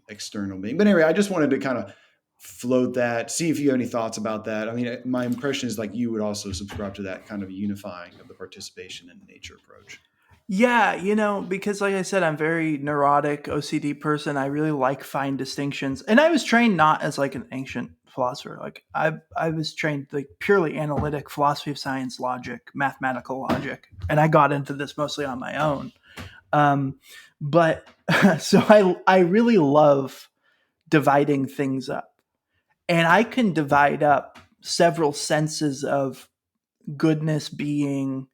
Speaker 1: external being. But anyway, I just wanted to kind of float that, see if you have any thoughts about that. I mean, my impression is like you would also subscribe to that kind of unifying of the participation and nature approach.
Speaker 2: Yeah, because like I said, I'm very neurotic, OCD person. I really like fine distinctions. And I was trained not as like an ancient philosopher. Like I was trained like purely analytic, philosophy of science, logic, mathematical logic. And I got into this mostly on my own. But so I really love dividing things up. And I can divide up several senses of goodness being,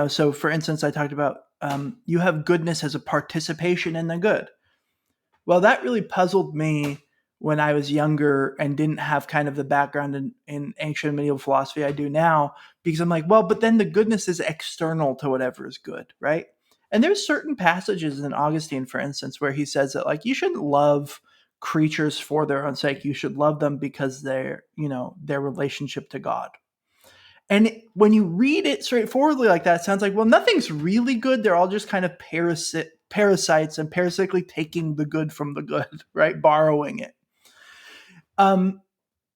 Speaker 2: so for instance, I talked about you have goodness as a participation in the good. Well, that really puzzled me when I was younger and didn't have kind of the background in ancient medieval philosophy I do now, because I'm like, well, but then the goodness is external to whatever is good, right? And there's certain passages in Augustine, for instance, where he says that like you shouldn't love creatures for their own sake. You should love them because their relationship to God. And when you read it straightforwardly like that, it sounds like, well, nothing's really good. They're all just kind of parasites and parasitically taking the good from the good, right? Borrowing it.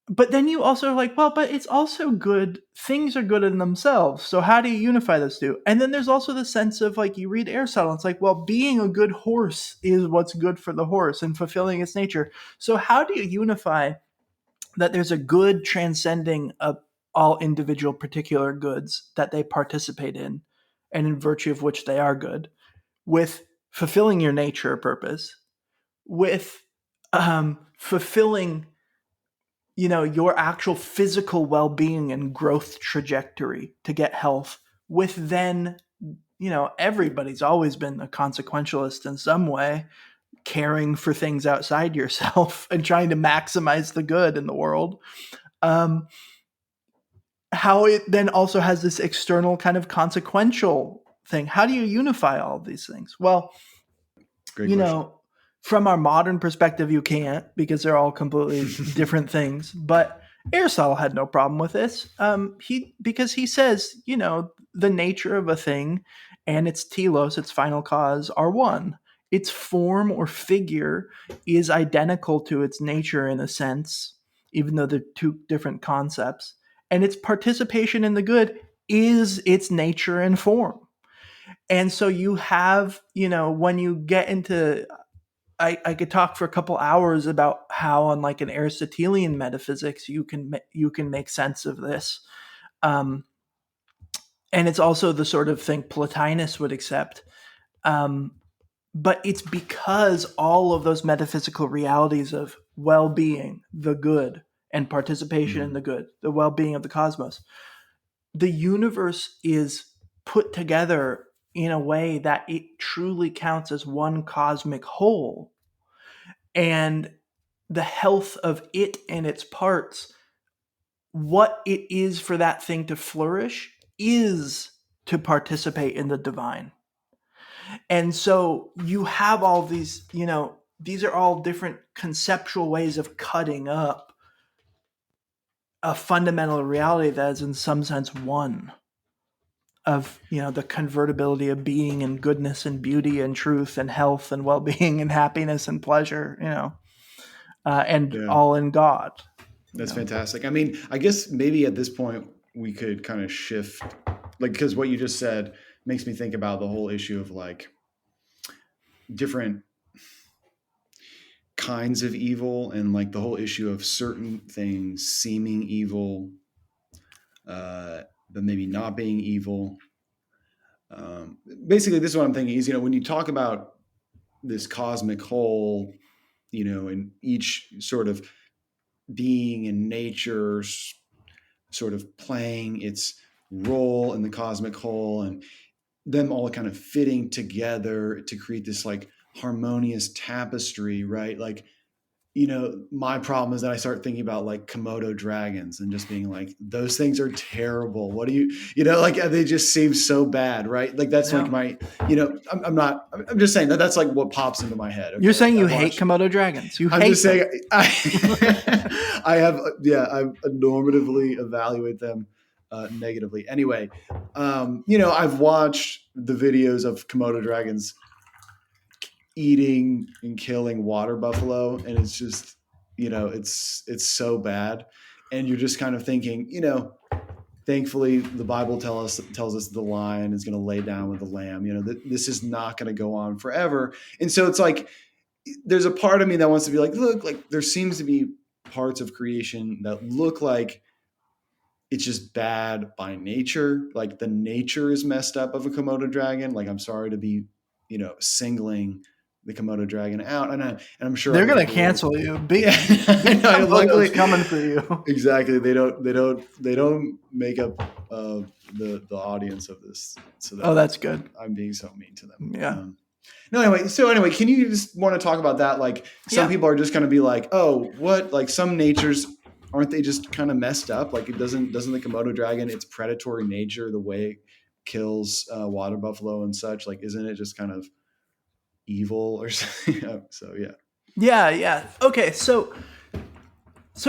Speaker 2: But then you also are like, well, but it's also good. Things are good in themselves. So how do you unify those two? And then there's also the sense of like, you read Aristotle, it's like, well, being a good horse is what's good for the horse and fulfilling its nature. So how do you unify that there's a good transcending all individual particular goods that they participate in, and in virtue of which they are good, with fulfilling your nature purpose, with fulfilling your actual physical well-being and growth trajectory to get health, with then everybody's always been a consequentialist in some way, caring for things outside yourself and trying to maximize the good in the world. How it then also has this external kind of consequential thing. How do you unify all of these things? Well,
Speaker 1: Great question.
Speaker 2: From our modern perspective, you can't, because they're all completely different things. But Aristotle had no problem with this. Because he says, the nature of a thing and its telos, its final cause, are one. Its form or figure is identical to its nature in a sense, even though they're two different concepts. And its participation in the good is its nature and form. And so you have, when you get into, I could talk for a couple hours about how on like an Aristotelian metaphysics, you can make sense of this. And it's also the sort of thing Plotinus would accept. But it's because all of those metaphysical realities of well-being, the good, and participation in the good, the well-being of the cosmos, the universe is put together in a way that it truly counts as one cosmic whole. And the health of it and its parts, what it is for that thing to flourish, is to participate in the divine. And so you have all these, these are all different conceptual ways of cutting up a fundamental reality that is in some sense one of, the convertibility of being and goodness and beauty and truth and health and well-being and happiness and pleasure, and
Speaker 1: Yeah.
Speaker 2: all in God.
Speaker 1: That's fantastic. I mean, I guess maybe at this point we could kind of shift, like, because what you just said makes me think about the whole issue of like different kinds of evil and like the whole issue of certain things seeming evil, but maybe not being evil. Basically, this is what I'm thinking is, when you talk about this cosmic whole, and each sort of being in nature sort of playing its role in the cosmic whole and them all kind of fitting together to create this like harmonious tapestry, right? Like, my problem is that I start thinking about like Komodo dragons and just being like, those things are terrible. What do like they just seem so bad, right? Like that's like my, I'm just saying that's like what pops into my head. Okay?
Speaker 2: You're saying you hate Komodo dragons. I'm
Speaker 1: just saying I have, I normatively evaluate them negatively. Anyway, I've watched the videos of Komodo dragons eating and killing water buffalo, and it's just, it's so bad, and you're just kind of thinking, thankfully the Bible tells us the lion is going to lay down with the lamb. This is not going to go on forever, and so it's like there's a part of me that wants to be like, look, like there seems to be parts of creation that look like it's just bad by nature, like the nature is messed up of a Komodo dragon. Like, I'm sorry to be, singling the Komodo dragon out, and I'm sure
Speaker 2: they're going to cancel you. Big
Speaker 1: luckily
Speaker 2: coming for you.
Speaker 1: Exactly. They don't make up the audience of this. So
Speaker 2: that's good.
Speaker 1: I'm being so mean to them.
Speaker 2: Yeah.
Speaker 1: Anyway, can you just want to talk about that? Like, some people are just going to be like, oh, what? Like, some natures, aren't they just kind of messed up? Like, doesn't the Komodo dragon, its predatory nature, the way it kills water buffalo and such, like, isn't it just kind of evil or something? So
Speaker 2: yeah. Okay, so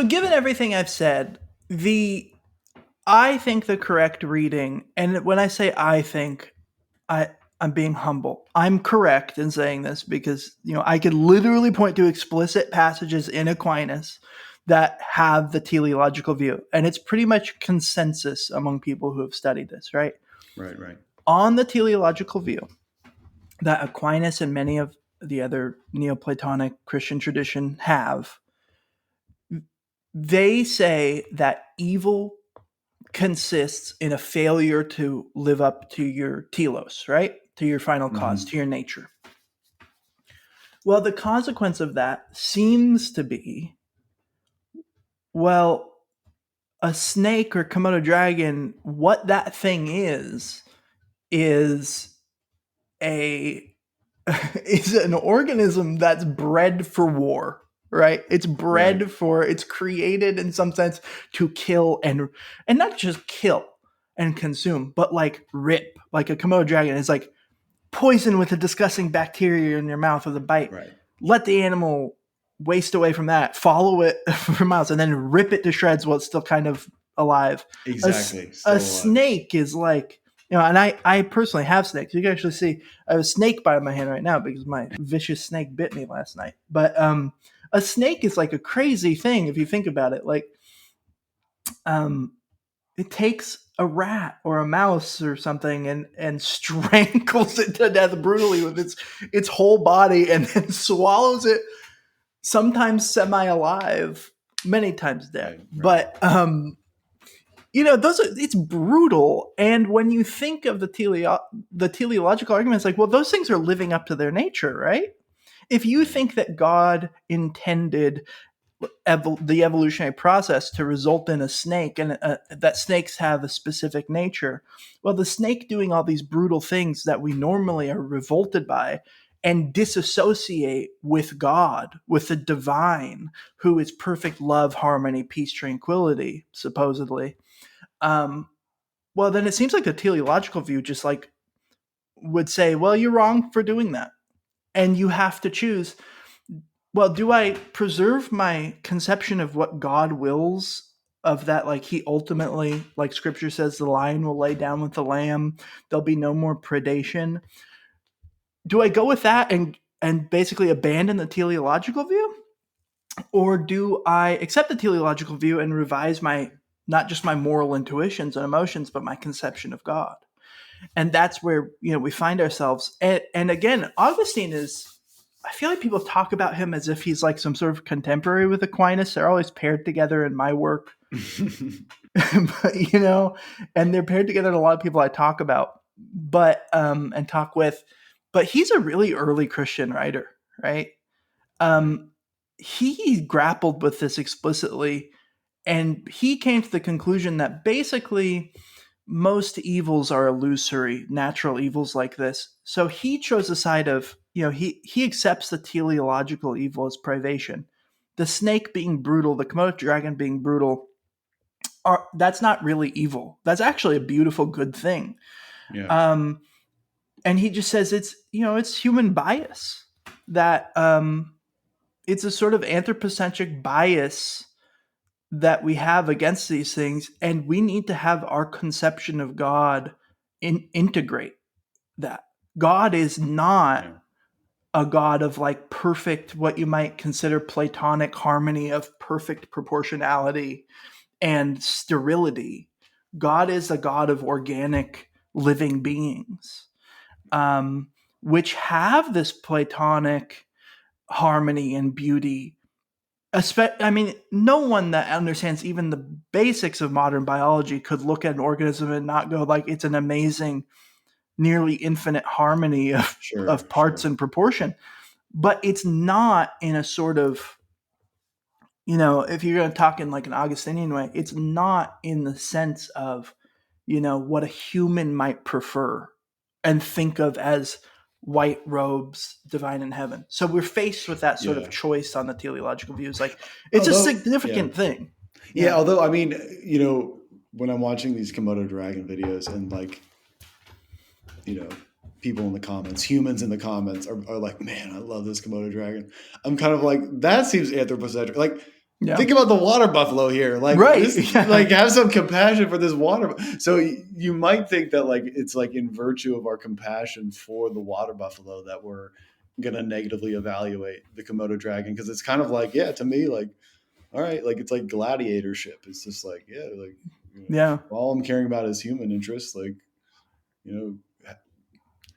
Speaker 2: given everything I've said, I think the correct reading, and when I say I think, I'm being humble. I'm correct in saying this because, I could literally point to explicit passages in Aquinas that have the teleological view. And it's pretty much consensus among people who have studied this, right?
Speaker 1: Right.
Speaker 2: On the teleological view that Aquinas and many of the other Neoplatonic Christian tradition have, they say that evil consists in a failure to live up to your telos, right? To your final cause, to your nature. Well, the consequence of that seems to be, well, a snake or Komodo dragon, what that thing is an organism that's bred for war, right? It's bred for, it's created in some sense to kill and not just kill and consume, but like rip. Like a Komodo dragon is like poison with a disgusting bacteria in your mouth with a bite.
Speaker 1: Right.
Speaker 2: Let the animal waste away from that, follow it for miles, and then rip it to shreds while it's still kind of alive.
Speaker 1: Exactly.
Speaker 2: A snake is like, and I personally have snakes. You can actually see I have a snake bite in my hand right now because my vicious snake bit me last night. But a snake is like a crazy thing if you think about it. Like, it takes a rat or a mouse or something and strangles it to death brutally with its whole body and then swallows it, sometimes semi-alive, many times dead.
Speaker 1: Right.
Speaker 2: But it's brutal. And when you think of the teleological arguments, like, well, those things are living up to their nature, right? If you think that God intended the evolutionary process to result in a snake, and that snakes have a specific nature, well, the snake doing all these brutal things that we normally are revolted by and disassociate with God, with the divine, who is perfect love, harmony, peace, tranquility, supposedly. Well, then it seems like the teleological view just like would say, well, you're wrong for doing that. And you have to choose, well, do I preserve my conception of what God wills, of that, like, he ultimately, like scripture says, the lion will lay down with the lamb, there'll be no more predation. Do I go with that and basically abandon the teleological view? Or do I accept the teleological view and revise not just my moral intuitions and emotions, but my conception of God? And that's where we find ourselves. And again, Augustine is, I feel like people talk about him as if he's like some sort of contemporary with Aquinas. They're always paired together in my work. But, and they're paired together in a lot of people I talk about, and talk with. But he's a really early Christian writer, right? He grappled with this explicitly, and he came to the conclusion that basically most evils are illusory, natural evils like this. So he chose the side of, he accepts the teleological evil as privation. The snake being brutal, the Komodo dragon being brutal, that's not really evil. That's actually a beautiful, good thing.
Speaker 1: Yeah.
Speaker 2: And he just says it's human bias, that it's a sort of anthropocentric bias that we have against these things, and we need to have our conception of God integrate that. God is not a God of like perfect, what you might consider Platonic harmony of perfect proportionality and sterility. God is a God of organic living beings, which have this Platonic harmony and beauty. I mean, no one that understands even the basics of modern biology could look at an organism and not go like, it's an amazing, nearly infinite harmony of parts and proportion. But it's not in a sort of, if you're going to talk in like an Augustinian way, it's not in the sense of, what a human might prefer and think of as white robes, divine in heaven. So we're faced with that sort of choice on the teleological views. Like, it's a significant thing.
Speaker 1: Yeah. Although, I mean, when I'm watching these Komodo dragon videos and like, people in the comments, humans in the comments are like, man, I love this Komodo dragon. I'm kind of like, that seems anthropocentric. Like, think about the water buffalo here. Like, like, have some compassion for this water. So you might think that like, it's like in virtue of our compassion for the water buffalo that we're going to negatively evaluate the Komodo dragon. Cause it's kind of like, to me, like, all right, like it's like gladiatorship. It's just like, all I'm caring about is human interests. Like,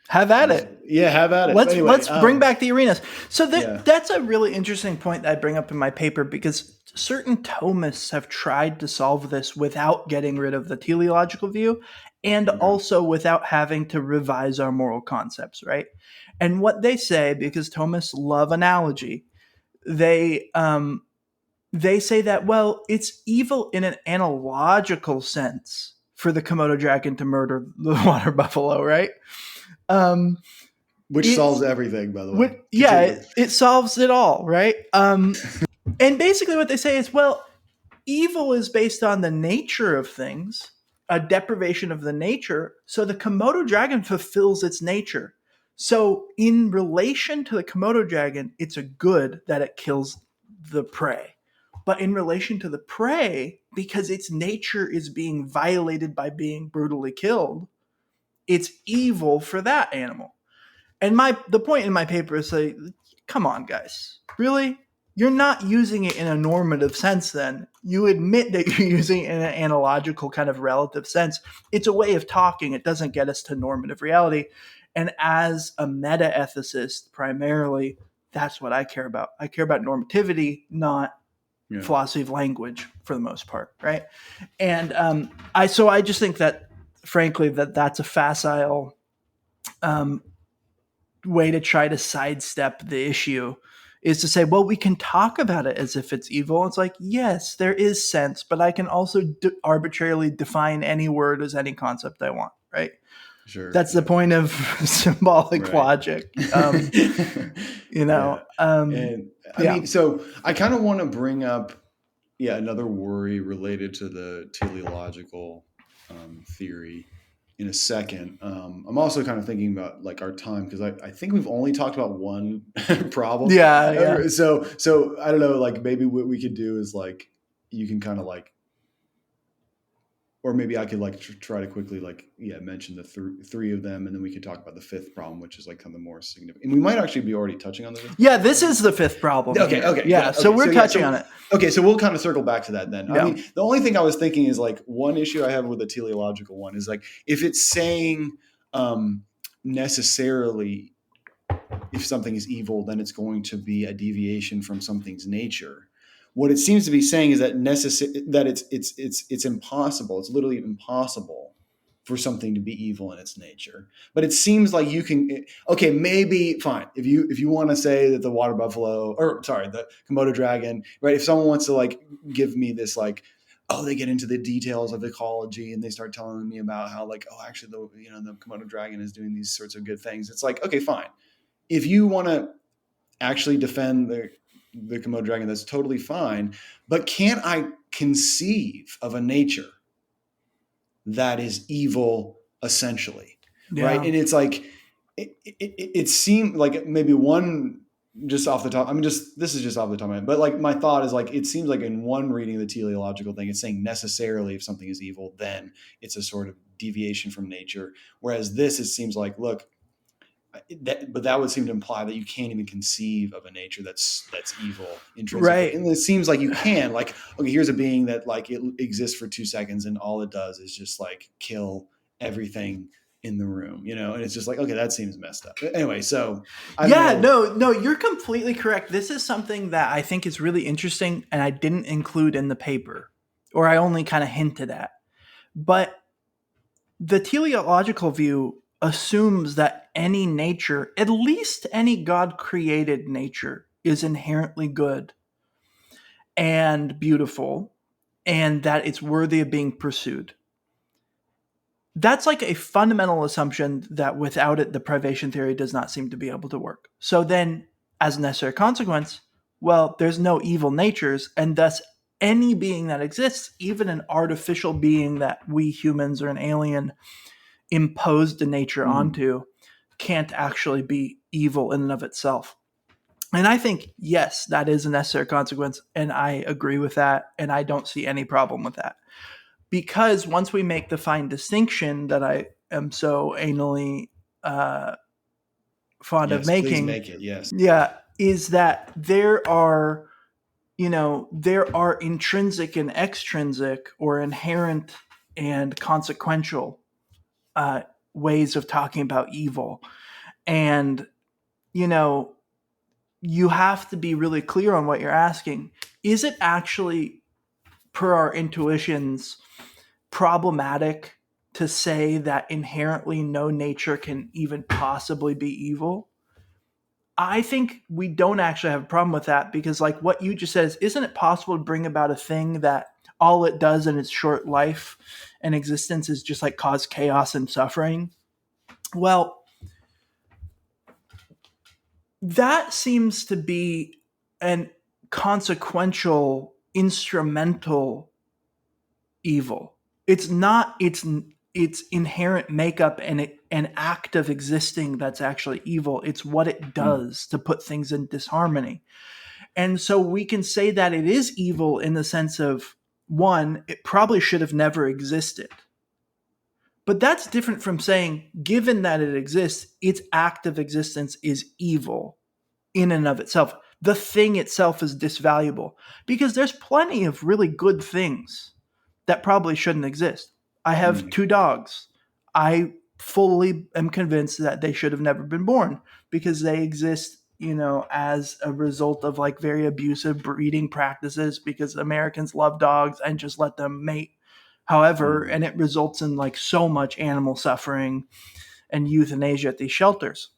Speaker 2: have at it.
Speaker 1: Yeah, have at it.
Speaker 2: Let's bring back the arenas. So that's a really interesting point that I bring up in my paper, because certain Thomists have tried to solve this without getting rid of the teleological view, and also without having to revise our moral concepts, right? And what they say, because Thomists love analogy, they say that, well, it's evil in an analogical sense for the Komodo dragon to murder the water buffalo, right?
Speaker 1: Which solves everything, by the way.
Speaker 2: It solves it all, right? And basically what they say is, well, evil is based on the nature of things, a deprivation of the nature. So the Komodo dragon fulfills its nature. So in relation to the Komodo dragon, it's a good that it kills the prey. But in relation to the prey, because its nature is being violated by being brutally killed, it's evil for that animal. And the point in my paper is like, come on, guys, really? You're not using it in a normative sense then. You admit that you're using it in an analogical kind of relative sense. It's a way of talking. It doesn't get us to normative reality. And as a meta-ethicist, primarily, that's what I care about. I care about normativity, not
Speaker 1: Yeah.
Speaker 2: philosophy of language for the most part, right? And I just think that, frankly, that's a facile way to try to sidestep the issue, is to say, well, we can talk about it as if it's evil. It's like, yes, there is sense, but I can also arbitrarily define any word as any concept I want, right?
Speaker 1: Sure.
Speaker 2: That's the point of symbolic logic. You know,
Speaker 1: And I mean, so I kind of want to bring up, another worry related to the teleological theory in a second. I'm also kind of thinking about like our time, because I think we've only talked about one problem.
Speaker 2: Yeah.
Speaker 1: So I don't know, like maybe what we could do is like, you can kind of like, or maybe I could like try to quickly like mention the three of them, and then we could talk about the fifth problem, which is like kind of the more significant. And we might actually be already touching on the fifth.
Speaker 2: Yeah, this is the fifth problem.
Speaker 1: Okay.
Speaker 2: Yeah, so we're touching on it.
Speaker 1: Okay, so we'll kind of circle back to that then. I mean, the only thing I was thinking is like, one issue I have with the teleological one is like, if it's saying necessarily if something is evil, then it's going to be a deviation from something's nature. What it seems to be saying is that it's impossible. It's literally impossible for something to be evil in its nature. But it seems like you can. Okay, maybe fine if you want to say that the water buffalo, or sorry, the Komodo dragon, right? If someone wants to like give me this like, oh, they get into the details of ecology and they start telling me about how like, oh, actually the Komodo dragon is doing these sorts of good things. It's like, okay, fine. If you want to actually defend the Komodo dragon, that's totally fine. But can't I conceive of a nature that is evil essentially? Right? And it's like, it seemed like maybe one, just off the top, this is just off the top of my head, but like my thought is like, it seems like in one reading of the teleological thing, it's saying necessarily if something is evil, then it's a sort of deviation from nature. Whereas this, it seems like, look, but that would seem to imply that you can't even conceive of a nature that's evil intrinsically. Right. And it seems like you can, like, okay, here's a being that like it exists for 2 seconds and all it does is just like kill everything in the room, and it's just like, okay, that seems messed up. Anyway, so
Speaker 2: no, you're completely correct. This is something that I think is really interesting and I didn't include in the paper, or I only kind of hinted at. But the teleological view assumes that any nature, at least any God-created nature, is inherently good and beautiful, and that it's worthy of being pursued. That's like a fundamental assumption that without it, the privation theory does not seem to be able to work. So then, as a necessary consequence, well, there's no evil natures, and thus any being that exists, even an artificial being that we humans or an alien imposed a nature onto, can't actually be evil in and of itself. And I think, yes, that is a necessary consequence, and I agree with that, and I don't see any problem with that. Because once we make the fine distinction that I am so anally fond of making,
Speaker 1: please make it, yes.
Speaker 2: Is that there are intrinsic and extrinsic, or inherent and consequential ways of talking about evil. And, you have to be really clear on what you're asking. Is it actually, per our intuitions, problematic to say that inherently no nature can even possibly be evil? I think we don't actually have a problem with that, because like what you just said is, isn't it possible to bring about a thing that all it does in its short life and existence is just like cause chaos and suffering? Well, that seems to be an consequential, instrumental evil. It's not its inherent makeup and an act of existing that's actually evil. It's what it does to put things in disharmony. And so we can say that it is evil in the sense of, one, it probably should have never existed. But that's different from saying, given that it exists, its act of existence is evil in and of itself. The thing itself is disvaluable, because there's plenty of really good things that probably shouldn't exist. I have 2 dogs. I fully am convinced that they should have never been born, because they exist as a result of like very abusive breeding practices because Americans love dogs and just let them mate however, and it results in like so much animal suffering and euthanasia at these shelters.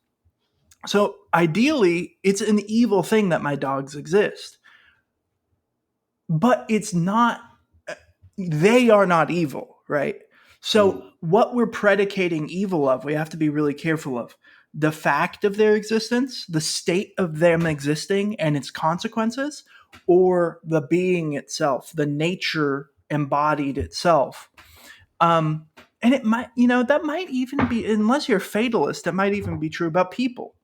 Speaker 2: So ideally, it's an evil thing that my dogs exist, but it's not, they are not evil, right? So what we're predicating evil of, we have to be really careful of the fact of their existence, the state of them existing and its consequences, or the being itself, the nature embodied itself. And it might, that might even be, unless you're a fatalist, it might even be true about people.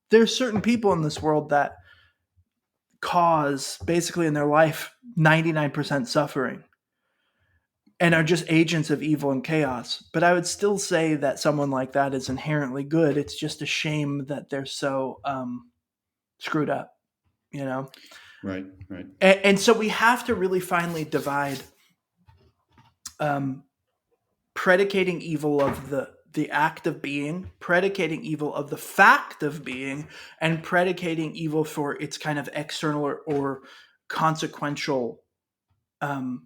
Speaker 2: There's certain people in this world that cause basically in their life 99% suffering and are just agents of evil and chaos. But I would still say that someone like that is inherently good. It's just a shame that they're so screwed up,
Speaker 1: Right.
Speaker 2: And so we have to really finally divide predicating evil of the act of being, predicating evil of the fact of being, and predicating evil for its kind of external or consequential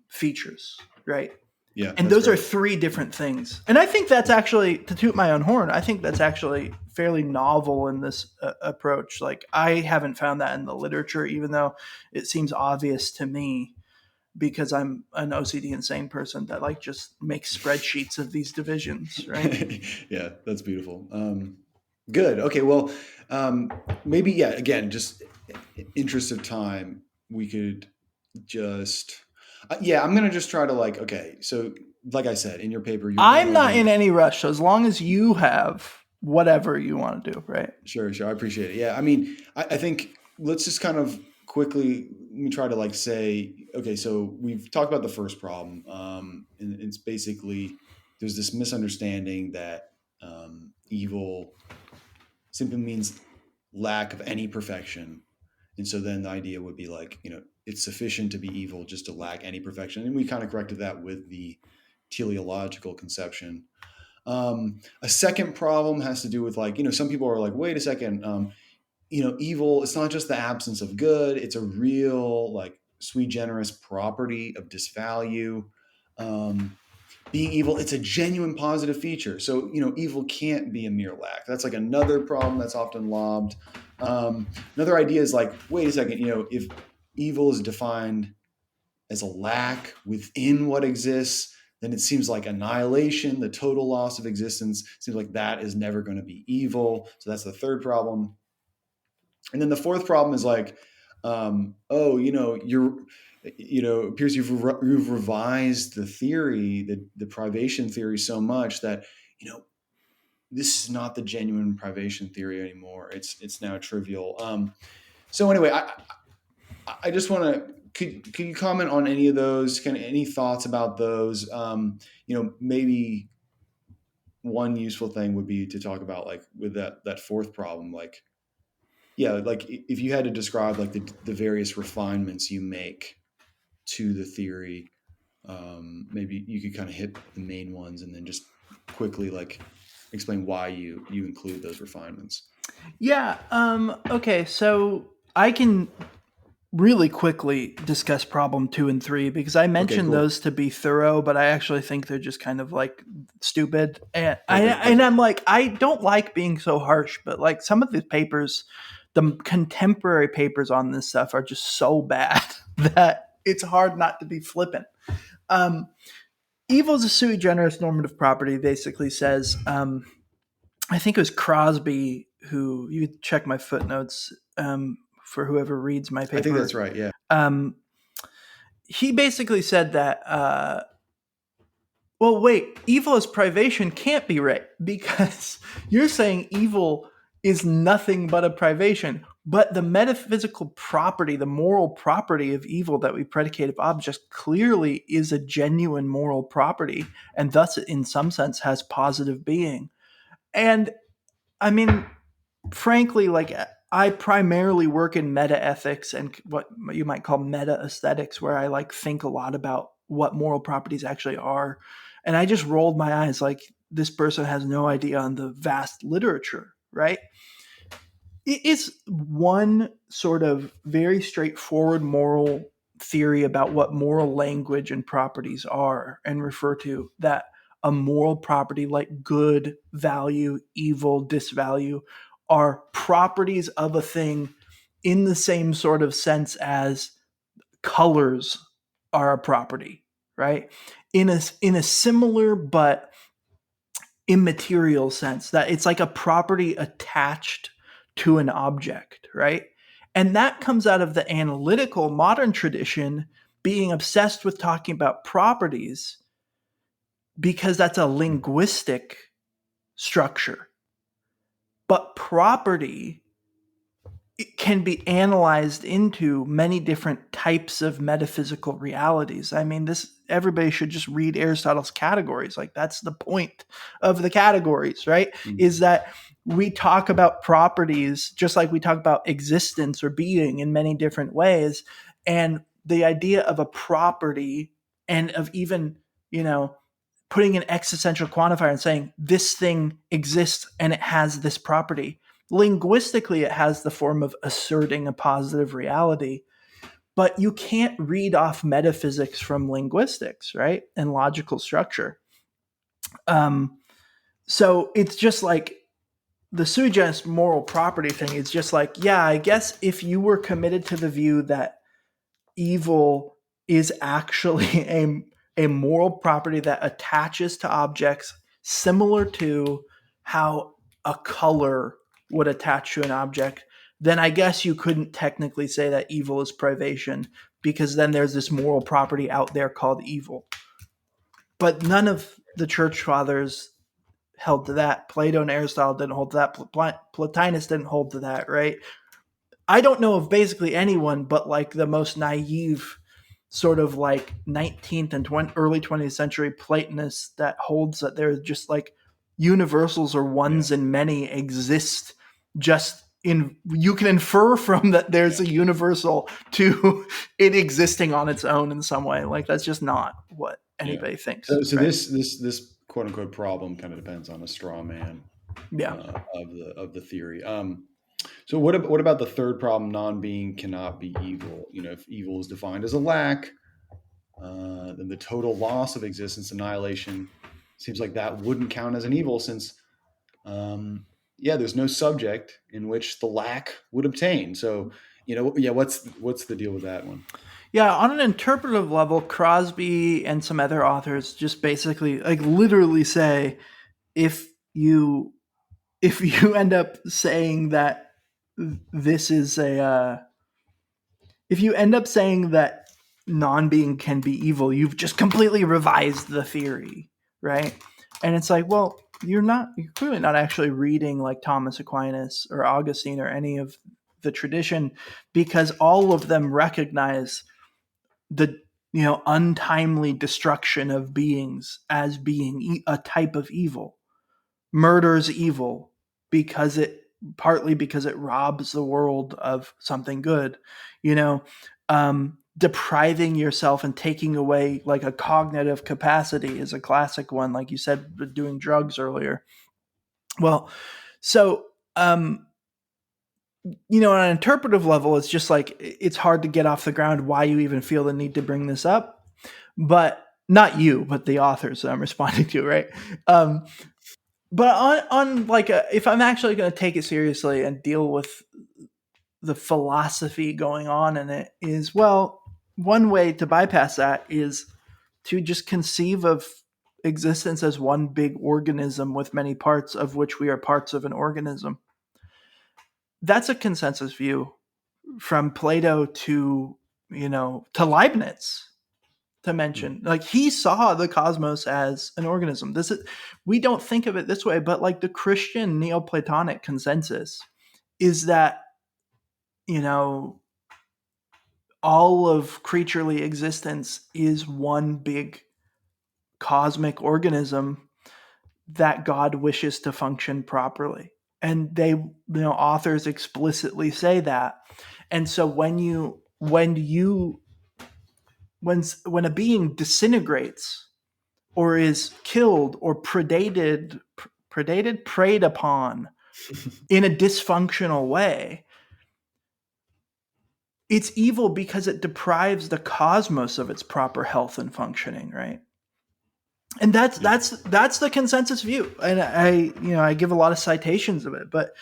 Speaker 2: features, right?
Speaker 1: Yeah.
Speaker 2: And those are three different things. And I think that's actually, to toot my own horn, I think that's actually fairly novel in this approach. Like, I haven't found that in the literature, even though it seems obvious to me because I'm an OCD insane person that like just makes spreadsheets of these divisions, right?
Speaker 1: Yeah, that's beautiful. Good. Okay. Well, maybe, yeah, again, just interest of time, we could just, I'm going to just try to okay. So like I said, in your paper, you went
Speaker 2: I'm not
Speaker 1: over.
Speaker 2: in any rush. So as long as you have whatever you want to do, right?
Speaker 1: Sure. I appreciate it. Yeah. I mean, I think let's just kind of quickly, let me try to say, okay, so we've talked about the first problem. And it's basically, there's this misunderstanding that evil simply means lack of any perfection. And so then the idea would be it's sufficient to be evil just to lack any perfection. And we kind of corrected that with the teleological conception. A second problem has to do with some people are like, wait a second, evil, it's not just the absence of good. It's a real sui generis property of disvalue. Being evil, it's a genuine positive feature. So, evil can't be a mere lack. That's another problem that's often lobbed. Another idea is wait a second, if evil is defined as a lack within what exists, then it seems like annihilation, the total loss of existence, seems like that is never going to be evil. So that's the third problem. And then the fourth problem is it appears you've revised the theory, the privation theory so much that, this is not the genuine privation theory anymore. It's now trivial. So anyway, I just want to, could you comment on any of those? Any thoughts about those? Maybe one useful thing would be to talk about with that fourth problem, if you had to describe the various refinements you make to the theory, maybe you could kind of hit the main ones and then just quickly explain why you include those refinements.
Speaker 2: Yeah. Okay. So I can really quickly discuss problem 2 and 3 because I mentioned
Speaker 1: cool.
Speaker 2: those to be thorough, but I actually think they're just kind of stupid. And I'm I don't like being so harsh, but some of the papers, the contemporary papers on this stuff are just so bad that it's hard not to be flippant. Evil is a sui generis normative property basically says, I think it was Crosby who, you check my footnotes for whoever reads my paper.
Speaker 1: I think that's right. Yeah.
Speaker 2: He basically said that, evil as privation can't be right because you're saying evil is nothing but a privation. But the metaphysical property, the moral property of evil that we predicate of objects clearly is a genuine moral property and thus in some sense has positive being. And I mean, frankly, I primarily work in meta ethics and what you might call meta aesthetics, where I think a lot about what moral properties actually are. And I just rolled my eyes this person has no idea on the vast literature, right? It is one sort of very straightforward moral theory about what moral language and properties are, and refer to that a moral property like good, value, evil, disvalue are properties of a thing in the same sort of sense as colors are a property, right? In a similar but immaterial sense, that it's like a property attached to an object, right? And that comes out of the analytical modern tradition being obsessed with talking about properties because that's a linguistic structure. But property, it can be analyzed into many different types of metaphysical realities. I mean, this everybody should just read Aristotle's categories. Like, that's the point of the categories, right? Is that we talk about properties just like we talk about existence or being in many different ways. And the idea of a property, and of even, you know, putting an existential quantifier and saying this thing exists and it has this property. Linguistically, it has the form of asserting a positive reality, but you can't read off metaphysics from linguistics, right? And logical structure. Um, so it's just like the sui generis moral property thing is just like, yeah, I guess if you were committed to the view that evil is actually a moral property that attaches to objects, similar to how a color would attach to an object, then I guess you couldn't technically say that evil is privation, because then there's this moral property out there called evil. But none of the church fathers held to that. Plato and Aristotle didn't hold to that. Plotinus didn't hold to that, right? I don't know of basically anyone but like the most naive sort of like 19th and early 20th century Platonists that holds that there's just like universals or ones and many exist just in, you can infer from that there's a universal to it existing on its own in some way. Like, that's just not what anybody thinks.
Speaker 1: So
Speaker 2: Right?
Speaker 1: this quote unquote problem kind of depends on a straw man
Speaker 2: Yeah.
Speaker 1: of the theory. So what about the third problem? Non-being cannot be evil. You know, if evil is defined as a lack, then the total loss of existence, annihilation, seems like that wouldn't count as an evil, since there's no subject in which the lack would obtain. So what's the deal with that one?
Speaker 2: Yeah, on an interpretive level, Crosby and some other authors just basically, like, literally say, if you end up saying that this is if you end up saying that non-being can be evil, you've just completely revised the theory, right? And it's like, well, you're clearly not actually reading like Thomas Aquinas or Augustine or any of the tradition, because all of them recognize the untimely destruction of beings as being a type of evil. Murder's evil because partly because it robs the world of something good. Depriving yourself and taking away like a cognitive capacity is a classic one, like you said, doing drugs earlier. Well, so on an interpretive level, it's just like, it's hard to get off the ground why you even feel the need to bring this up, but not you, but the authors that I'm responding to, right? But on like if I'm actually going to take it seriously and deal with the philosophy going on in it, is, well, one way to bypass that is to just conceive of existence as one big organism with many parts, of which we are parts of an organism. That's a consensus view from Plato to Leibniz, to mention. Like, he saw the cosmos as an organism. We don't think of it this way, but like the Christian Neoplatonic consensus is that all of creaturely existence is one big cosmic organism that God wishes to function properly. And authors explicitly say that. And so when a being disintegrates or is killed or preyed upon in a dysfunctional way, it's evil because it deprives the cosmos of its proper health and functioning, right? And that's
Speaker 1: Yeah.
Speaker 2: that's the consensus view. And I give a lot of citations of it, but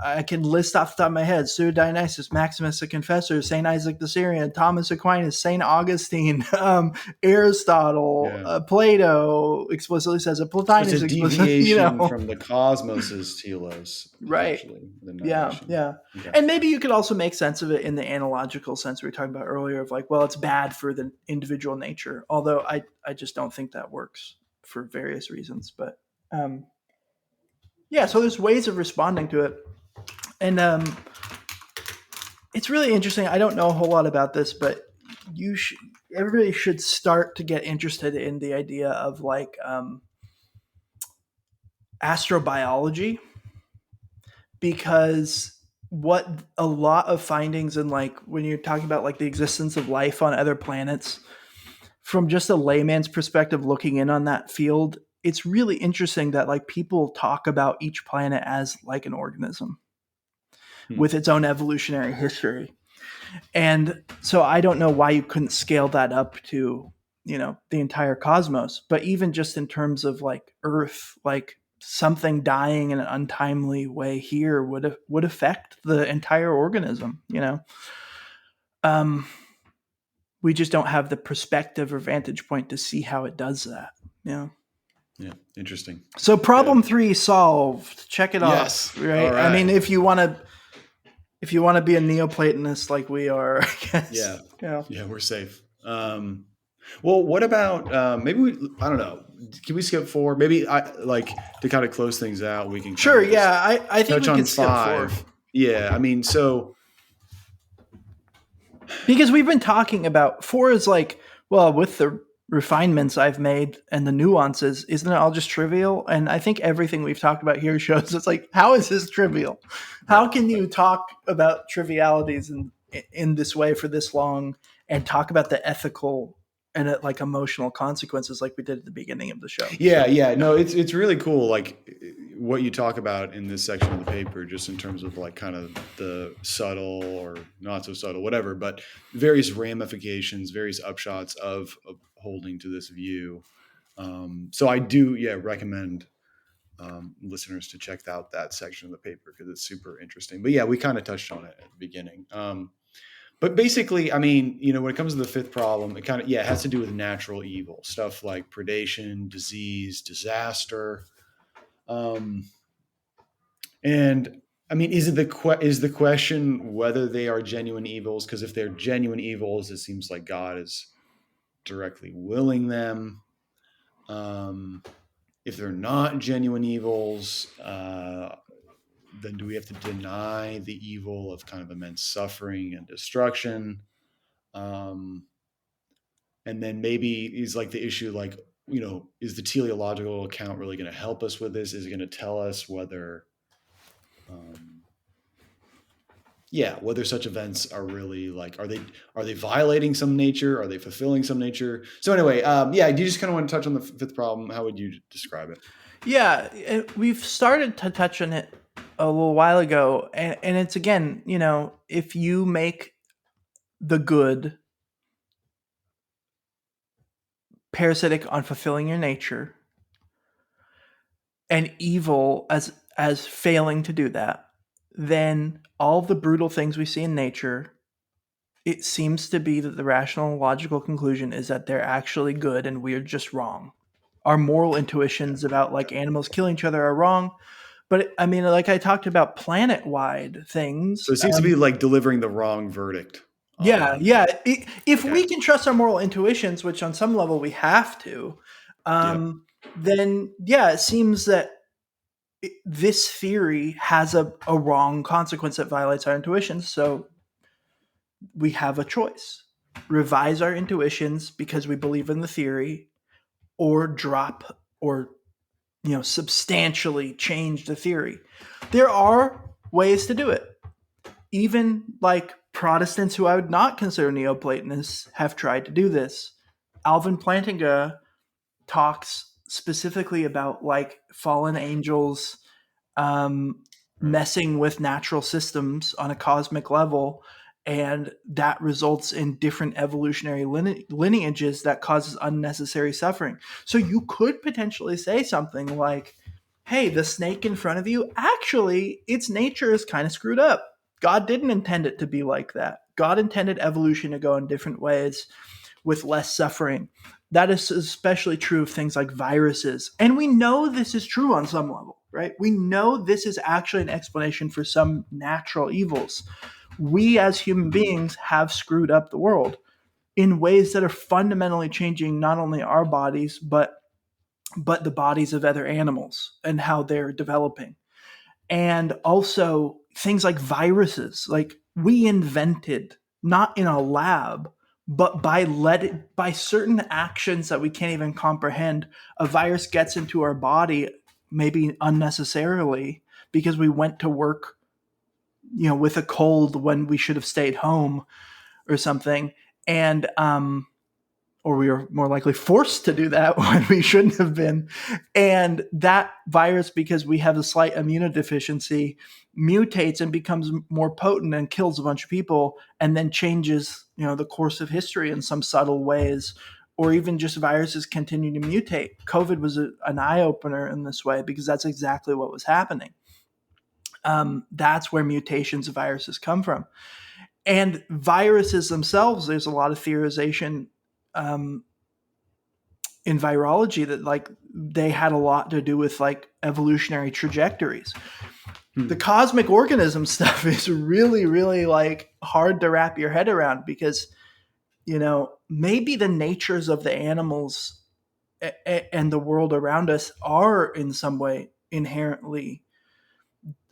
Speaker 2: I can list off the top of my head: Pseudo-Dionysius, Maximus the Confessor, Saint Isaac the Syrian, Thomas Aquinas, Saint Augustine, Aristotle,
Speaker 1: Yeah.
Speaker 2: Plato explicitly says it.
Speaker 1: So it's a
Speaker 2: Plotinus explicitly,
Speaker 1: deviation from the cosmos's telos,
Speaker 2: right?
Speaker 1: essentially, the
Speaker 2: Yeah,
Speaker 1: notion.
Speaker 2: yeah.
Speaker 1: Okay.
Speaker 2: And maybe you could also make sense of it in the analogical sense we were talking about earlier of like, well, it's bad for the individual nature. Although I just don't think that works for various reasons. But yeah, so there's ways of responding to it. And it's really interesting. I don't know a whole lot about this, but everybody should start to get interested in the idea of like astrobiology, because what a lot of findings in like when you're talking about like the existence of life on other planets from just a layman's perspective looking in on that field, it's really interesting that like people talk about each planet as like an organism with its own evolutionary history. And so I don't know why you couldn't scale that up to, the entire cosmos, but even just in terms of like Earth, like something dying in an untimely way here would affect the entire organism. Um we just don't have the perspective or vantage point to see how it does that.
Speaker 1: Yeah. Interesting.
Speaker 2: So
Speaker 1: Good.
Speaker 2: problem 3 solved. Check it
Speaker 1: Yes.
Speaker 2: off, right?
Speaker 1: All
Speaker 2: I
Speaker 1: right.
Speaker 2: mean, if you want to be a Neoplatonist like we are, I guess.
Speaker 1: Yeah.
Speaker 2: Yeah.
Speaker 1: Yeah, we're safe. Well, what about maybe I don't know. Can we skip 4? Maybe I like to kind of close things out. We can kind
Speaker 2: Sure.
Speaker 1: of just
Speaker 2: Yeah. I think
Speaker 1: touch
Speaker 2: we
Speaker 1: on
Speaker 2: could skip 4
Speaker 1: 5. Yeah, I mean, so
Speaker 2: because we've been talking about 4 is like, well, with the refinements I've made and the nuances, isn't it all just trivial? And I think everything we've talked about here shows it's like, how is this trivial? How
Speaker 1: right,
Speaker 2: can
Speaker 1: right.
Speaker 2: you talk about trivialities in this way for this long and talk about the ethical and like emotional consequences like we did at the beginning of the show?
Speaker 1: Yeah,
Speaker 2: So
Speaker 1: yeah. No, it's really cool. Like what you talk about in this section of the paper, just in terms of like kind of the subtle or not so subtle, whatever, but various ramifications, various upshots of holding to this view. So I do, yeah, recommend listeners to check out that section of the paper because it's super interesting. But yeah, we kind of touched on it at the beginning. But basically, I mean, when it comes to the 5th problem, it kind of, yeah, it has to do with natural evil, stuff like predation, disease, disaster. Um, and I mean, is the question whether they are genuine evils? Because if they're genuine evils, it seems like God is directly willing them. If they're not genuine evils, then do we have to deny the evil of kind of immense suffering and destruction? Um, and then maybe is like the issue like, is the teleological account really going to help us with this? Is it going to tell us whether um, whether such events are really like, are they violating some nature, are they fulfilling some nature? So anyway, do you just kind of want to touch on the 5th problem? How would you describe it?
Speaker 2: yeah, we've started to touch on it a little while ago, and it's again, if you make the good parasitic on fulfilling your nature and evil as failing to do that, then all the brutal things we see in nature, it seems to be that the rational logical conclusion is that they're actually good and we're just wrong. Our moral intuitions about like animals killing each other are wrong. But I mean, like I talked about planet-wide things.
Speaker 1: So it seems to be like delivering the wrong verdict
Speaker 2: Yeah,
Speaker 1: on.
Speaker 2: yeah. If
Speaker 1: Okay.
Speaker 2: we can trust our moral intuitions, which on some level we have to,
Speaker 1: Yep.
Speaker 2: then yeah, it seems that this theory has a wrong consequence that violates our intuitions. So we have a choice: revise our intuitions because we believe in the theory, or drop or substantially change the theory. There are ways to do it. Even like Protestants who I would not consider Neoplatonists have tried to do this. Alvin Plantinga talks specifically about like fallen angels, um, messing with natural systems on a cosmic level, and that results in different evolutionary lineages that causes unnecessary suffering. So you could potentially say something like, hey, the snake in front of you, actually, its nature is kind of screwed up. God didn't intend it to be like that. God intended evolution to go in different ways with less suffering. That is especially true of things like viruses. And we know this is true on some level, right? We know this is actually an explanation for some natural evils. We as human beings have screwed up the world in ways that are fundamentally changing not only our bodies, but the bodies of other animals and how they're developing. And also things like viruses, like we invented, not in a lab, but by certain actions that we can't even comprehend, a virus gets into our body, maybe unnecessarily, because we went to work, with a cold when we should have stayed home or something. And or we were more likely forced to do that when we shouldn't have been. And that virus, because we have a slight immunodeficiency, mutates and becomes more potent and kills a bunch of people, and then changes, the course of history in some subtle ways. Or even just viruses continue to mutate. COVID was an eye-opener in this way, because that's exactly what was happening. That's where mutations of viruses come from. And viruses themselves, there's a lot of theorization in virology that like they had a lot to do with like evolutionary trajectories. The cosmic organism stuff is really, really like hard to wrap your head around, because, maybe the natures of the animals and the world around us are in some way inherently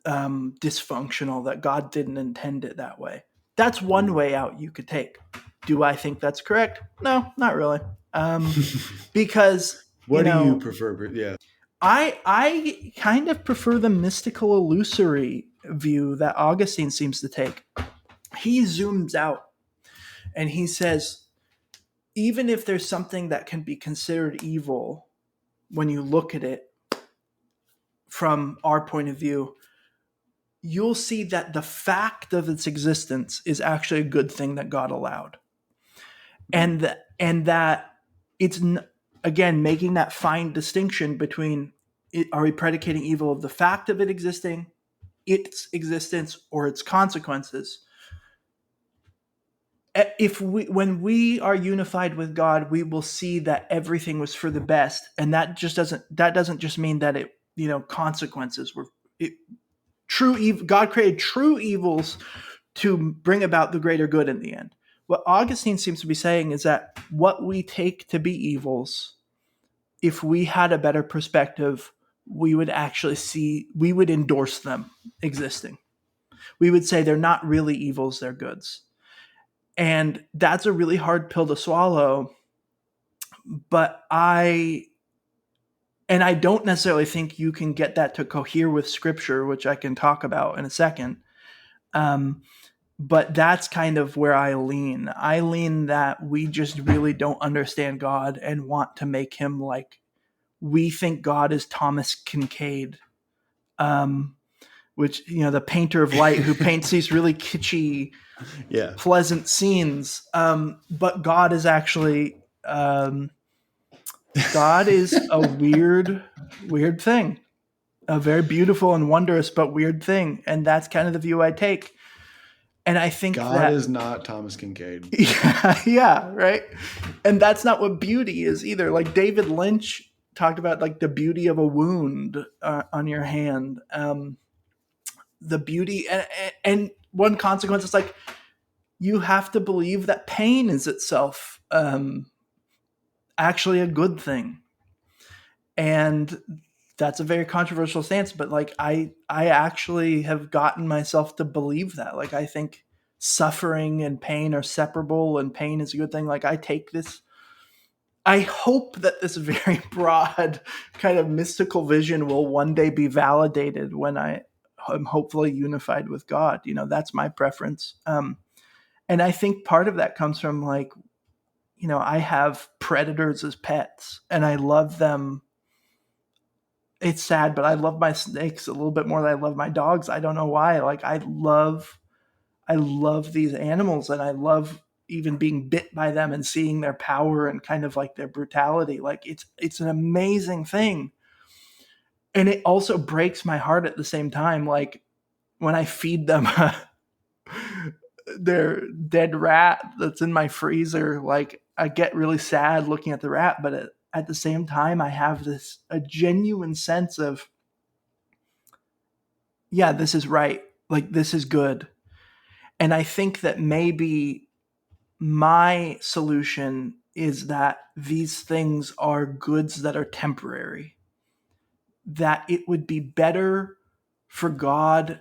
Speaker 2: dysfunctional, that God didn't intend it that way. That's one way out you could take. Do I think that's correct? No, not really. Because
Speaker 1: what do you prefer? Yeah,
Speaker 2: I kind of prefer the mystical illusory view that Augustine seems to take. He zooms out and he says, even if there's something that can be considered evil when you look at it from our point of view, you'll see that the fact of its existence is actually a good thing that God allowed. And that it's, again, making that fine distinction between are we predicating evil of the fact of it existing, its existence, or its consequences. When we are unified with God, we will see that everything was for the best, and that doesn't just mean that it, consequences were true evil. God created true evils to bring about the greater good in the end. What Augustine seems to be saying is that what we take to be evils, if we had a better perspective, we would endorse them existing. We would say they're not really evils, they're goods. And that's a really hard pill to swallow. But I don't necessarily think you can get that to cohere with scripture, which I can talk about in a second. But that's kind of where I lean. I lean that we just really don't understand God and want to make him like we think God is Thomas Kincaid, which, the painter of light who paints these really kitschy, pleasant scenes. But God is actually, God is a weird thing, a very beautiful and wondrous but weird thing. And that's kind of the view I take. And I think
Speaker 1: God is not Thomas Kincaid.
Speaker 2: Yeah, right. And that's not what beauty is either. Like David Lynch talked about, like the beauty of a wound on your hand. The beauty and one consequence is like you have to believe that pain is itself actually a good thing. And that's a very controversial stance, but like I actually have gotten myself to believe that. Like I think suffering and pain are separable, and pain is a good thing. Like I take this, I hope that this very broad kind of mystical vision will one day be validated when I am hopefully unified with God. That's my preference. And I think part of that comes from like, I have predators as pets and I love them it's sad, but I love my snakes a little bit more than I love my dogs. I don't know why. Like I love these animals, and I love even being bit by them and seeing their power and kind of like their brutality. Like it's an amazing thing. And it also breaks my heart at the same time. Like when I feed them their dead rat that's in my freezer, like I get really sad looking at the rat, but at the same time I have a genuine sense of, yeah, this is right. Like this is good. And I think that maybe my solution is that these things are goods that are temporary, that it would be better for God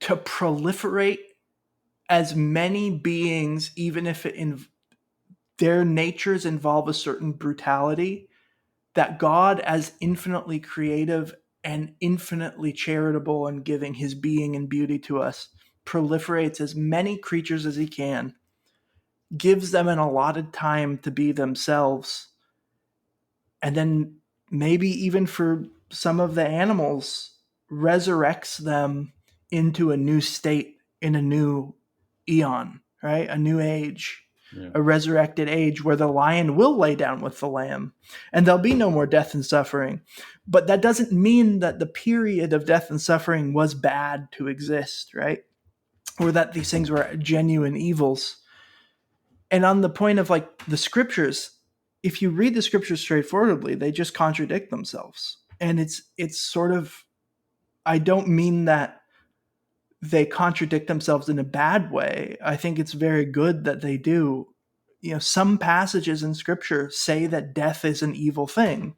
Speaker 2: to proliferate as many beings, even if their natures involve a certain brutality, that God, as infinitely creative and infinitely charitable and giving his being and beauty to us, proliferates as many creatures as he can, gives them an allotted time to be themselves, and then maybe even for some of the animals, resurrects them into a new state in a new eon, right? A new age,
Speaker 1: Yeah.
Speaker 2: a resurrected age where the lion will lay down with the lamb and there'll be no more death and suffering. But that doesn't mean that the period of death and suffering was bad to exist, right? Or that these things were genuine evils. And on the point of like the scriptures, if you read the scriptures straightforwardly, they just contradict themselves. And it's sort of, I don't mean that they contradict themselves in a bad way. I think it's very good that they do. You know, some passages in scripture say that death is an evil thing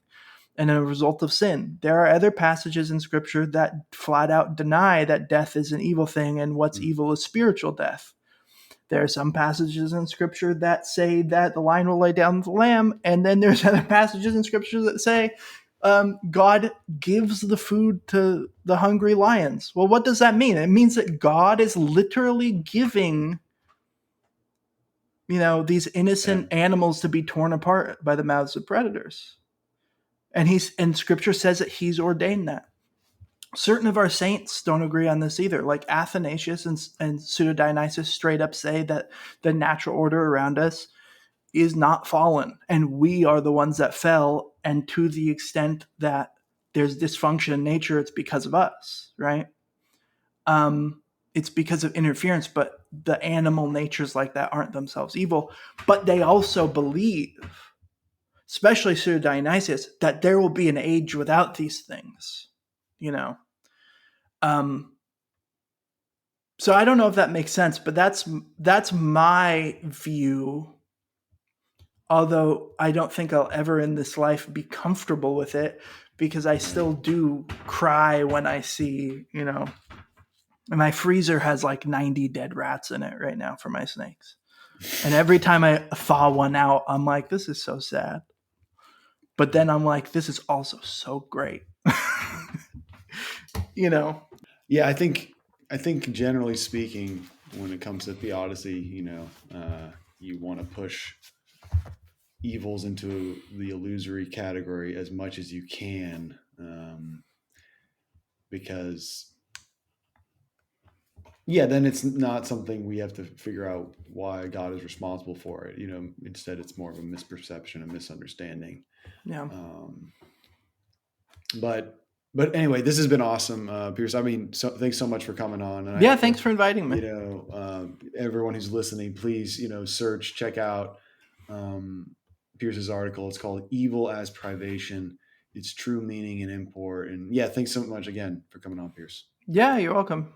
Speaker 2: and a result of sin. There are other passages in scripture that flat out deny that death is an evil thing and what's evil is spiritual death. There are some passages in scripture that say that the lion will lay down with the lamb, and then there's other passages in scripture that say God gives the food to the hungry lions. Well, what does that mean? It means that God is literally giving, these innocent animals to be torn apart by the mouths of predators. And scripture says that he's ordained that. Certain of our saints don't agree on this either. Like Athanasius and Pseudo-Dionysius straight up say that the natural order around us is not fallen, and we are the ones that fell. And to the extent that there's dysfunction in nature, it's because of us, right? It's because of interference, but the animal natures like that aren't themselves evil. But they also believe, especially Pseudo-Dionysius, that there will be an age without these things, So I don't know if that makes sense, but that's my view. Although I don't think I'll ever in this life be comfortable with it, because I still do cry when I see, and my freezer has like 90 dead rats in it right now for my snakes. And every time I thaw one out, I'm like, this is so sad. But then I'm like, this is also so great.
Speaker 1: Yeah, I think generally speaking, when it comes to theodicy, you want to push evils into the illusory category as much as you can, because then it's not something we have to figure out why God is responsible for it. Instead it's more of a misperception, a misunderstanding.
Speaker 2: Yeah.
Speaker 1: But anyway, this has been awesome, Pierce. I mean, thanks so much for coming on.
Speaker 2: And thanks for inviting me.
Speaker 1: Everyone who's listening, please, check out Pierce's article. It's called "Evil as Privation: Its True Meaning and Import." And thanks so much again for coming on, Pierce.
Speaker 2: Yeah, you're welcome.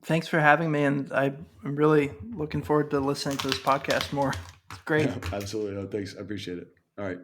Speaker 2: Thanks for having me, and I'm really looking forward to listening to this podcast more. It's great.
Speaker 1: Absolutely. Thanks. I appreciate it. All right.